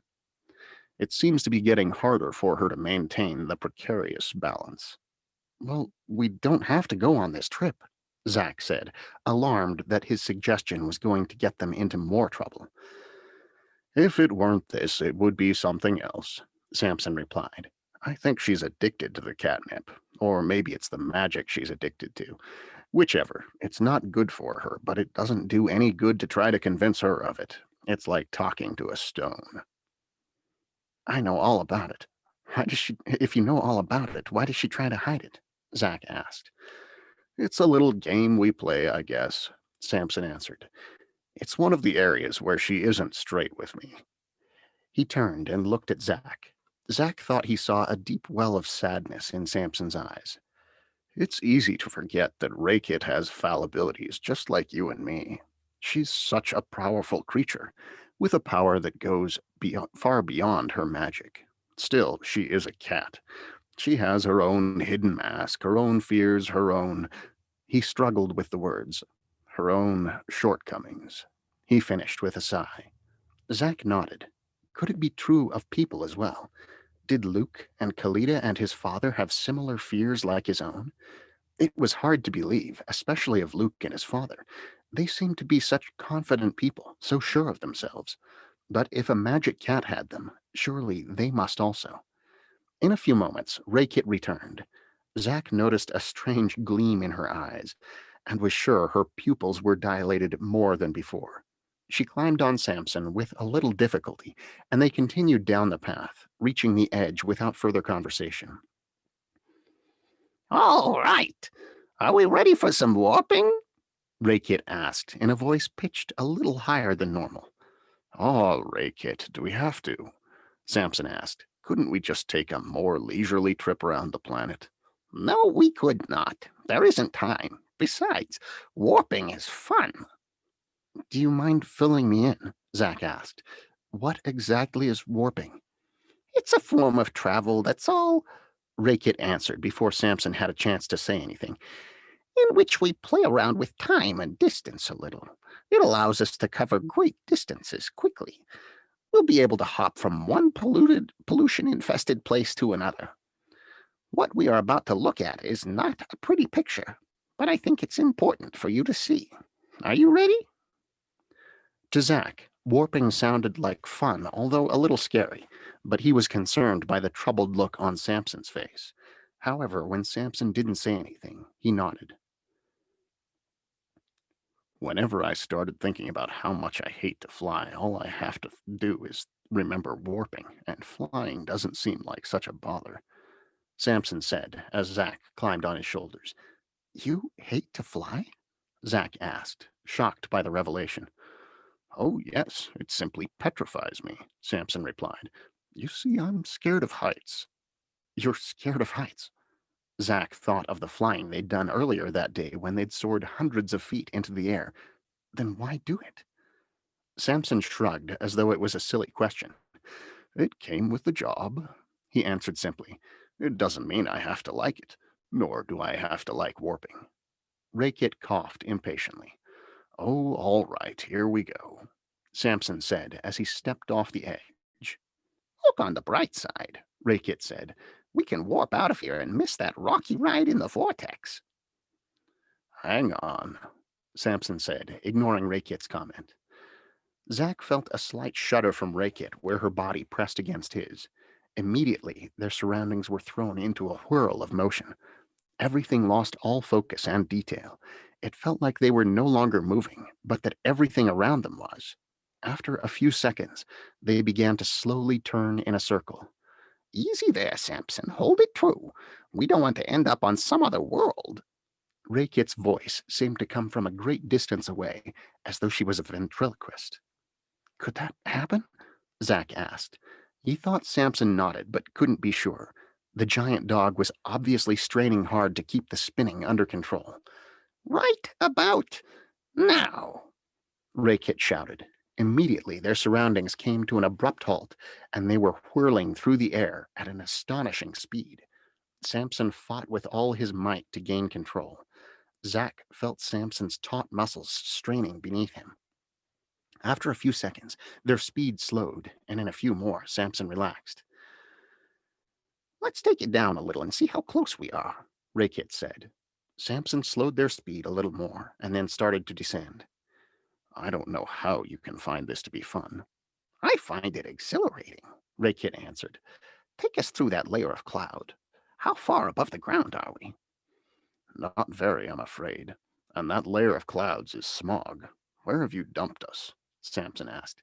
It seems to be getting harder for her to maintain the precarious balance. Well, we don't have to go on this trip, Zack said, alarmed that his suggestion was going to get them into more trouble. If it weren't this, it would be something else, Samson replied. I think she's addicted to the catnip, or maybe it's the magic she's addicted to. Whichever, it's not good for her, but it doesn't do any good to try to convince her of it. It's like talking to a stone. I know all about it. If you know all about it, why does she try to hide it? Zack asked. It's a little game we play, I guess, Samson answered. It's one of the areas where she isn't straight with me. He turned and looked at Zack. Zack thought he saw a deep well of sadness in Samson's eyes. It's easy to forget that Rakit has fallibilities just like you and me. She's such a powerful creature, with a power that goes far beyond her magic. Still, she is a cat. She has her own hidden mask, her own fears, her own... He struggled with the words. Her own shortcomings. He finished with a sigh. Zack nodded. Could it be true of people as well? Did Luke and Kalida and his father have similar fears like his own? It was hard to believe, especially of Luke and his father. They seemed to be such confident people, so sure of themselves. But if a magic cat had them, surely they must also. In a few moments, Rakit returned. Zack noticed a strange gleam in her eyes, and was sure her pupils were dilated more than before. She climbed on Samson with a little difficulty, and they continued down the path, reaching the edge without further conversation. All right. Are we ready for some warping? Rakit asked, in a voice pitched a little higher than normal. Oh, Rakit, do we have to? Samson asked. Couldn't we just take a more leisurely trip around the planet? No, we could not. There isn't time. Besides, warping is fun. Do you mind filling me in? Zack asked. What exactly is warping? It's a form of travel, that's all, Rakit answered before Samson had a chance to say anything, in which we play around with time and distance a little. It allows us to cover great distances quickly. We'll be able to hop from one pollution-infested place to another. What we are about to look at is not a pretty picture, but I think it's important for you to see. Are you ready? To Zack, warping sounded like fun, although a little scary, but he was concerned by the troubled look on Samson's face. However, when Samson didn't say anything, he nodded. Whenever I started thinking about how much I hate to fly, all I have to do is remember warping, and flying doesn't seem like such a bother, Samson said as Zack climbed on his shoulders. You hate to fly? Zack asked, shocked by the revelation. Oh, yes, it simply petrifies me, Samson replied. You see, I'm scared of heights. You're scared of heights? Zack thought of the flying they'd done earlier that day when they'd soared hundreds of feet into the air. Then why do it? Samson shrugged as though it was a silly question. It came with the job, he answered simply. It doesn't mean I have to like it, nor do I have to like warping. Rakit coughed impatiently. Oh, all right, here we go, Samson said as he stepped off the edge. Look on the bright side, Rakit said. We can warp out of here and miss that rocky ride in the vortex. Hang on, Samson said, ignoring Rakit's comment. Zack felt a slight shudder from Rakit where her body pressed against his. Immediately, their surroundings were thrown into a whirl of motion. Everything lost all focus and detail. It felt like they were no longer moving, but that everything around them was. After a few seconds, they began to slowly turn in a circle. Easy there, Samson. Hold it true. We don't want to end up on some other world. Rakit's voice seemed to come from a great distance away, as though she was a ventriloquist. Could that happen? Zack asked. He thought Samson nodded, but couldn't be sure. The giant dog was obviously straining hard to keep the spinning under control. Right about now, Rakit shouted. Immediately, their surroundings came to an abrupt halt, and they were whirling through the air at an astonishing speed. Samson fought with all his might to gain control. Zack felt Samson's taut muscles straining beneath him. After a few seconds, their speed slowed, and in a few more, Samson relaxed. Let's take it down a little and see how close we are, Raykit said. Samson slowed their speed a little more and then started to descend. I don't know how you can find this to be fun. I find it exhilarating, Raykit answered. Take us through that layer of cloud. How far above the ground are we? Not very, I'm afraid. And that layer of clouds is smog. Where have you dumped us? Samson asked.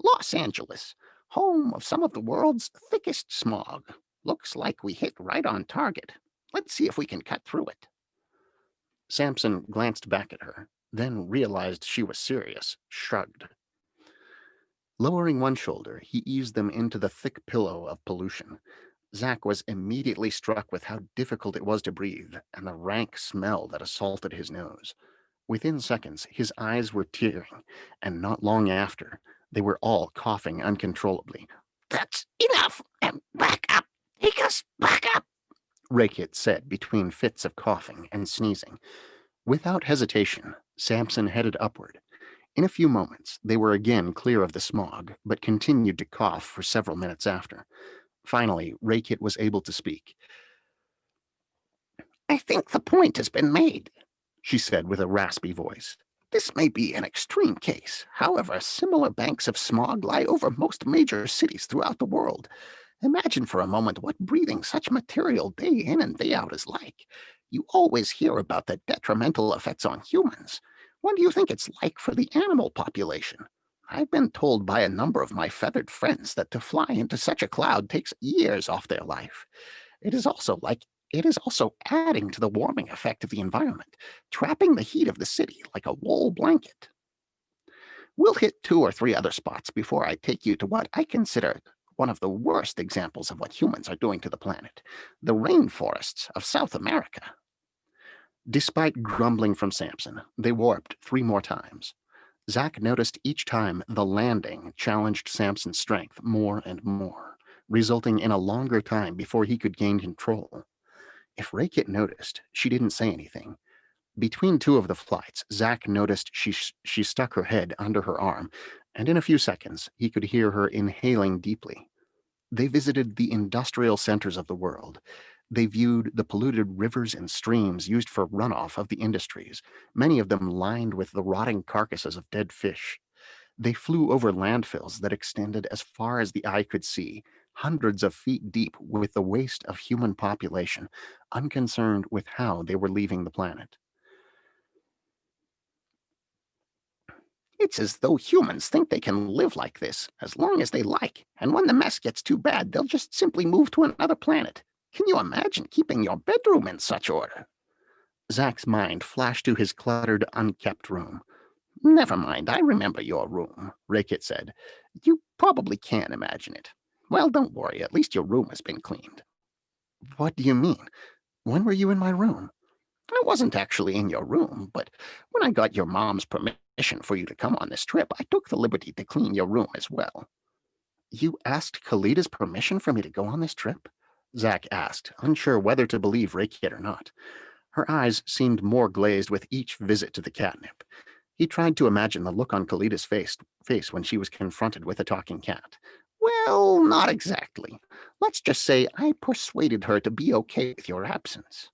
Los Angeles, home of some of the world's thickest smog. Looks like we hit right on target. Let's see if we can cut through it. Samson glanced back at her, then realized she was serious, shrugged. Lowering one shoulder, he eased them into the thick pillow of pollution. Zach was immediately struck with how difficult it was to breathe and the rank smell that assaulted his nose. Within seconds, his eyes were tearing, and not long after, they were all coughing uncontrollably. That's enough! And back up! Take us back up! Raykit said between fits of coughing and sneezing. Without hesitation, Samson headed upward. In a few moments, they were again clear of the smog, but continued to cough for several minutes after. Finally, Raykit was able to speak. I think the point has been made, she said with a raspy voice. This may be an extreme case. However, similar banks of smog lie over most major cities throughout the world. Imagine for a moment what breathing such material day in and day out is like. You always hear about the detrimental effects on humans. What do you think it's like for the animal population? I've been told by a number of my feathered friends that to fly into such a cloud takes years off their life. It is also adding to the warming effect of the environment, trapping the heat of the city like a wool blanket. We'll hit 2 or 3 other spots before I take you to what I consider one of the worst examples of what humans are doing to the planet, the rainforests of South America. Despite grumbling from Samson, they warped 3 more times. Zach noticed each time the landing challenged Samson's strength more and more, resulting in a longer time before he could gain control. If Raykit noticed, she didn't say anything. Between 2 of the flights, Zach noticed she stuck her head under her arm, and in a few seconds, he could hear her inhaling deeply. They visited the industrial centers of the world. They viewed the polluted rivers and streams used for runoff of the industries, many of them lined with the rotting carcasses of dead fish. They flew over landfills that extended as far as the eye could see, hundreds of feet deep with the waste of human population, unconcerned with how they were leaving the planet. It's as though humans think they can live like this as long as they like, and when the mess gets too bad, they'll just simply move to another planet. Can you imagine keeping your bedroom in such order? Zach's mind flashed to his cluttered, unkept room. Never mind, I remember your room, Raykit said. You probably can't imagine it. Well, don't worry, at least your room has been cleaned. What do you mean? When were you in my room? I wasn't actually in your room, but when I got your mom's permission for you to come on this trip, I took the liberty to clean your room as well. You asked Khalidah's permission for me to go on this trip? Zach asked, unsure whether to believe Raykit or not. Her eyes seemed more glazed with each visit to the catnip. He tried to imagine the look on Khalidah's face when she was confronted with a talking cat. Well, not exactly. Let's just say I persuaded her to be okay with your absence.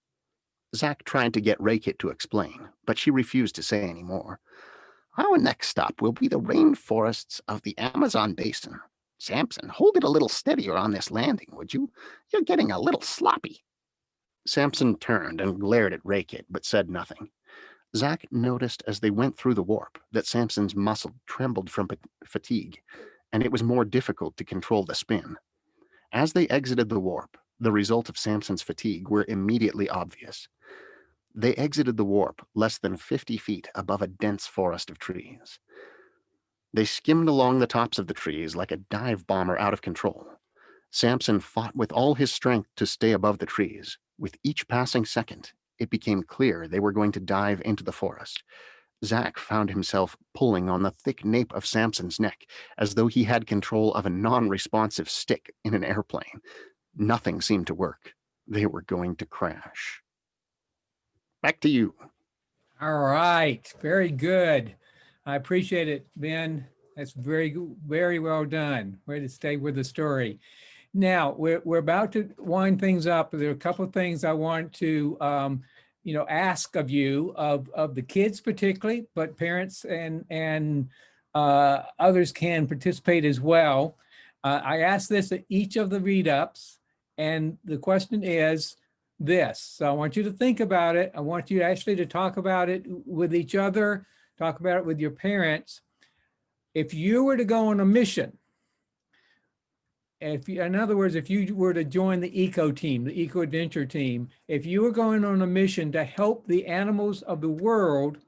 Zach tried to get Raykit to explain, but she refused to say any more. Our next stop will be the rainforests of the Amazon basin. Samson, hold it a little steadier on this landing, would you? You're getting a little sloppy. Samson turned and glared at Raykit, but said nothing. Zach noticed as they went through the warp that Samson's muscle trembled from fatigue, and it was more difficult to control the spin. As they exited the warp, the result of Samson's fatigue were immediately obvious. They exited the warp less than 50 feet above a dense forest of trees. They skimmed along the tops of the trees like a dive bomber out of control. Samson fought with all his strength to stay above the trees. With each passing second, it became clear they were going to dive into the forest. Zach found himself pulling on the thick nape of Samson's neck as though he had control of a non-responsive stick in an airplane. Nothing seemed to work. They were going to crash. Back to you. All right, very good. I appreciate it, Ben. That's very well done. Way to stay with the story. Now, we're about to wind things up. There are a couple of things I want to, ask of you, of the kids particularly, but parents and others can participate as well. I asked this at each of the read-ups, and the question is this. So I want you to think about it. I want you actually to talk about it with each other, talk about it with your parents. If you were to go on a mission, in other words, if you were to join the eco team, the eco adventure team, if you were going on a mission to help the animals of the world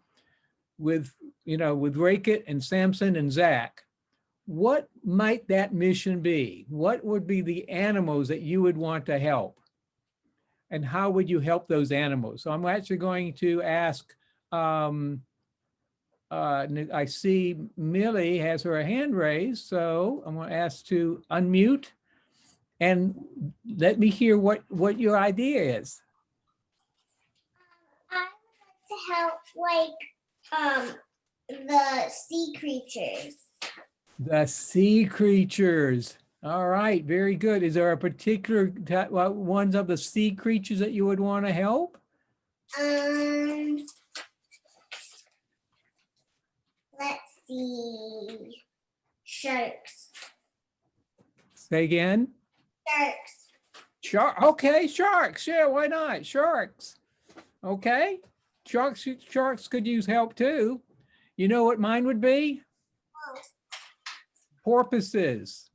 with Racket and Samson and Zach, what might that mission be? What would be the animals that you would want to help? And how would you help those animals? So I'm actually going to ask, I see Millie has her hand raised, so I'm going to ask to unmute and let me hear what your idea is. I would like to help the sea creatures. The sea creatures. All right, very good. Is there a particular ones of the sea creatures that you would want to help? Let's see. Sharks. Say again. Sharks. Okay, sharks. Yeah, why not? Sharks. Okay. Sharks could use help too. You know what mine would be? Porpoises.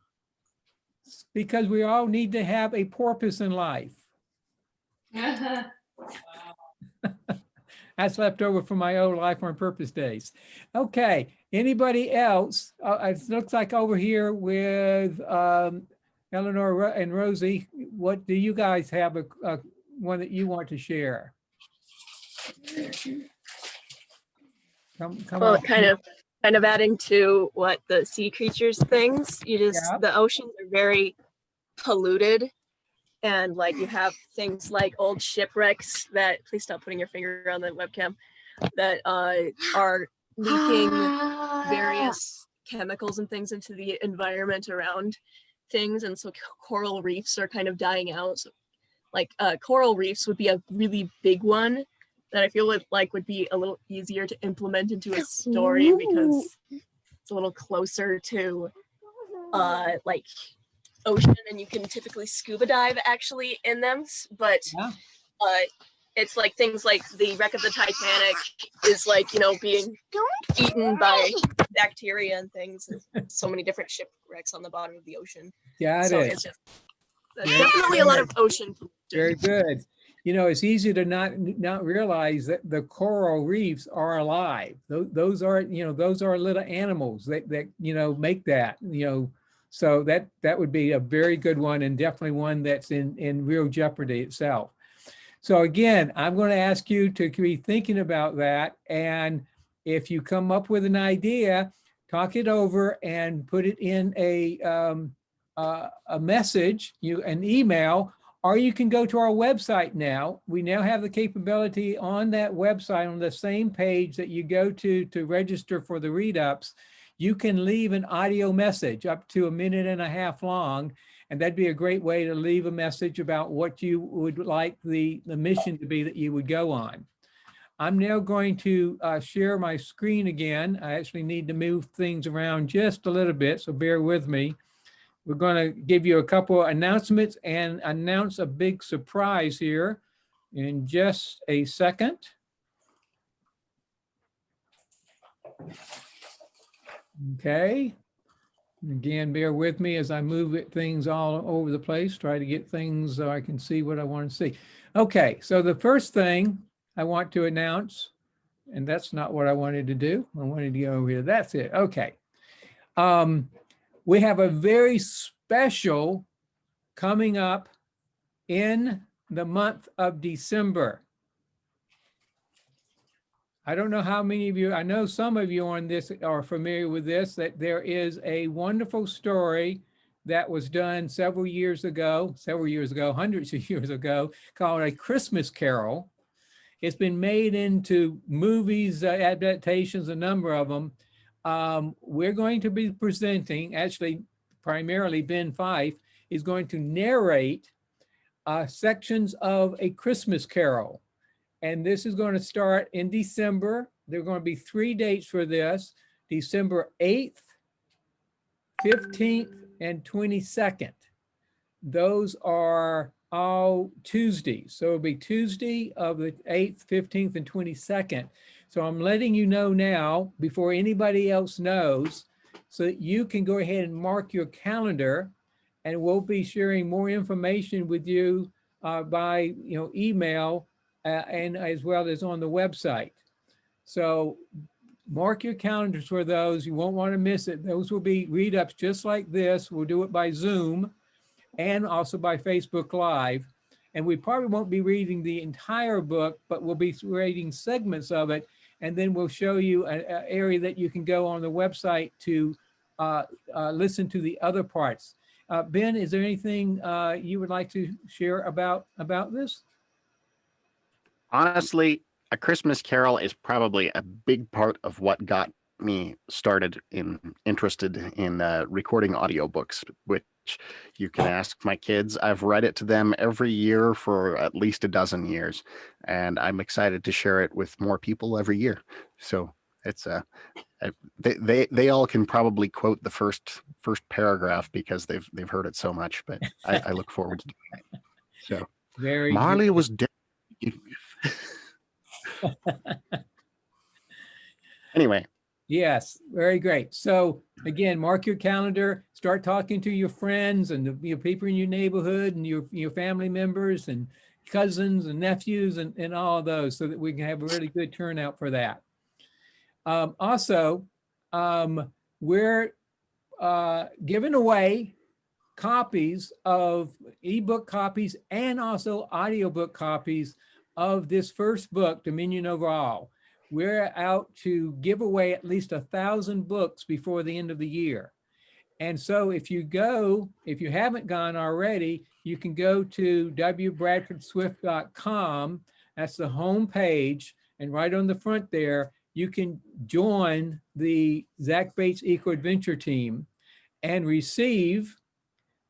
Because we all need to have a porpoise in life. That's left over from my old Life on Purpose days. Okay, anybody else? It looks like over here with Eleanor and Rosie, what do you guys have a one that you want to share? Come Well, on. kind of adding to what the sea creatures things, the oceans are very polluted, and like you have things like old shipwrecks that, please stop putting your finger on the webcam, that are leaking various chemicals and things into the environment around things, and so coral reefs are kind of dying out. So, like coral reefs would be a really big one that I feel would be a little easier to implement into a story because it's a little closer to like ocean, and you can typically scuba dive actually in them, but it's like things like the wreck of the Titanic is being eaten by bacteria and things, and so many different shipwrecks on the bottom of the ocean. Got it. It's just definitely a lot of ocean pollution. Very good. It's easy to not realize that the coral reefs are alive. Those are little animals that make that, so that would be a very good one, and definitely one that's in real jeopardy itself. So again, I'm going to ask you to be thinking about that, and if you come up with an idea, talk it over and put it in a message, an email, or you can go to our website now. We now have the capability on that website, on the same page that you go to register for the read-ups. You can leave an audio message up to 1.5 minutes long, and that'd be a great way to leave a message about what you would like the mission to be that you would go on. I'm now going to share my screen again. I actually need to move things around just a little bit, so bear with me. We're going to give you a couple of announcements and announce a big surprise here in just a second. Okay. Again, bear with me as I move things all over the place, try to get things so I can see what I want to see. Okay, so the first thing I want to announce, and that's not what I wanted to do. I wanted to go over here. That's it. Okay. We have a very special coming up in the month of December. I don't know how many of you, I know some of you on this are familiar with this, that there is a wonderful story that was done several years ago, hundreds of years ago, called A Christmas Carol. It's been made into movies, adaptations, a number of them. We're going to be presenting, actually, primarily Ben Fife is going to narrate sections of A Christmas Carol. And this is going to start in December. There are going to be 3 dates for this: December 8th, 15th, and 22nd. Those are all Tuesdays. So it'll be Tuesday of the 8th, 15th, and 22nd. So I'm letting you know now before anybody else knows, so that you can go ahead and mark your calendar, and we'll be sharing more information with you by email and as well as on the website. So mark your calendars for those. You won't want to miss it. Those will be read-ups just like this. We'll do it by Zoom and also by Facebook Live. And we probably won't be reading the entire book, but we'll be reading segments of it. And then we'll show you an area that you can go on the website to listen to the other parts. Ben, is there anything you would like to share about this? Honestly, A Christmas Carol is probably a big part of what got me interested in recording audiobooks, which you can ask my kids. I've read it to them every year for at least a dozen years, and I'm excited to share it with more people every year. So it's they all can probably quote the first paragraph because they've heard it so much, but I look forward to doing it. So Very Marley good. was dead. Anyway. Yes, very great. So again, mark your calendar, start talking to your friends and the people in your neighborhood and your family members and cousins and nephews and all of those, so that we can have a really good turnout for that. Also, we're giving away copies of ebook copies and also audiobook copies of this first book, Dominion Over All. We're out to give away at least 1,000 books before the end of the year. And so if you haven't gone already, you can go to wbradfordswift.com. That's the home page. And right on the front there, you can join the Zach Bates Eco Adventure Team and receive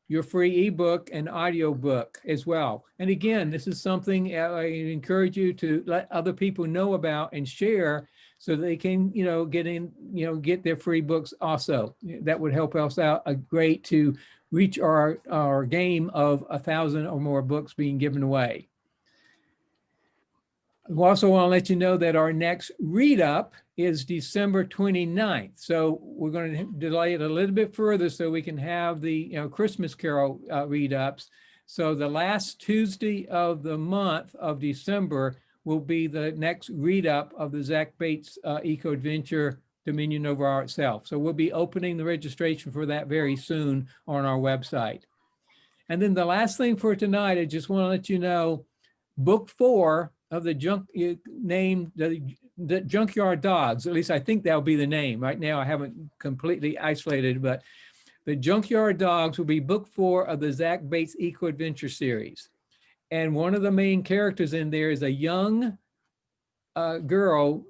your free ebook and audiobook as well. And again, this is something I encourage you to let other people know about and share, so they can, get their free books also. That would help us out great to reach our game of 1,000 or more books being given away. I also want to let you know that our next read up is December 29th. So we're going to delay it a little bit further so we can have the Christmas Carol read ups. So the last Tuesday of the month of December will be the next read up of the Zach Bates Eco Adventure Dominion Over All itself. So we'll be opening the registration for that very soon on our website. And then the last thing for tonight, I just want to let you know, book 4 of the the Junkyard Dogs, at least I think that'll be the name. Right now I haven't completely isolated, but the Junkyard Dogs will be book 4 of the Zach Bates Eco Adventure series. And one of the main characters in there is a young girl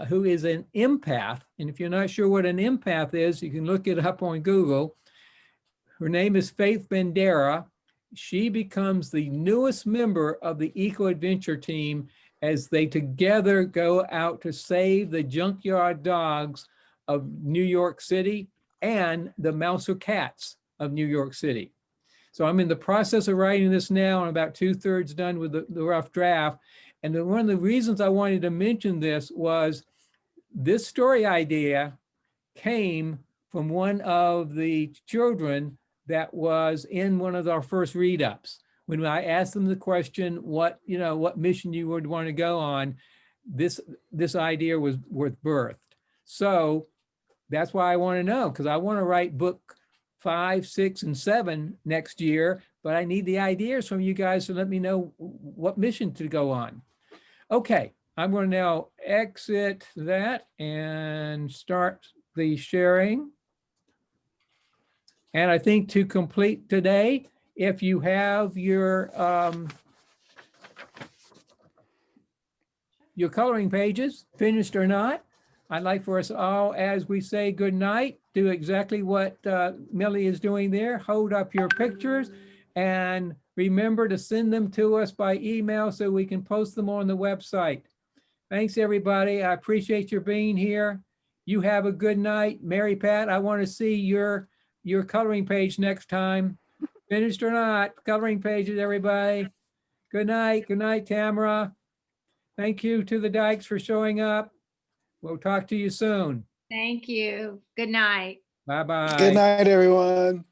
who is an empath. And if you're not sure what an empath is, you can look it up on Google. Her name is Faith Bandera. She becomes the newest member of the Eco Adventure Team as they together go out to save the junkyard dogs of New York City and the Mouser cats of New York City. So I'm in the process of writing this now. I'm about 2/3 done with the rough draft. And one of the reasons I wanted to mention this was this story idea came from one of the children that was in one of our first read-ups. When I asked them the question, what mission you would want to go on, this idea was birthed. So that's why I want to know, because I want to write book 5, 6, and 7 next year, but I need the ideas from you guys to let me know what mission to go on. Okay, I'm going to now exit that and start the sharing. And I think to complete today, if you have your coloring pages, finished or not, I'd like for us all, as we say good night, do exactly what Millie is doing there. Hold up your pictures and remember to send them to us by email so we can post them on the website. Thanks, everybody. I appreciate your being here. You have a good night. Mary Pat, I want to see your coloring page next time. Finished or not, coloring pages, everybody. Good night. Good night, Tamara. Thank you to the Dykes for showing up. We'll talk to you soon. Thank you. Good night. Bye-bye. Good night, everyone.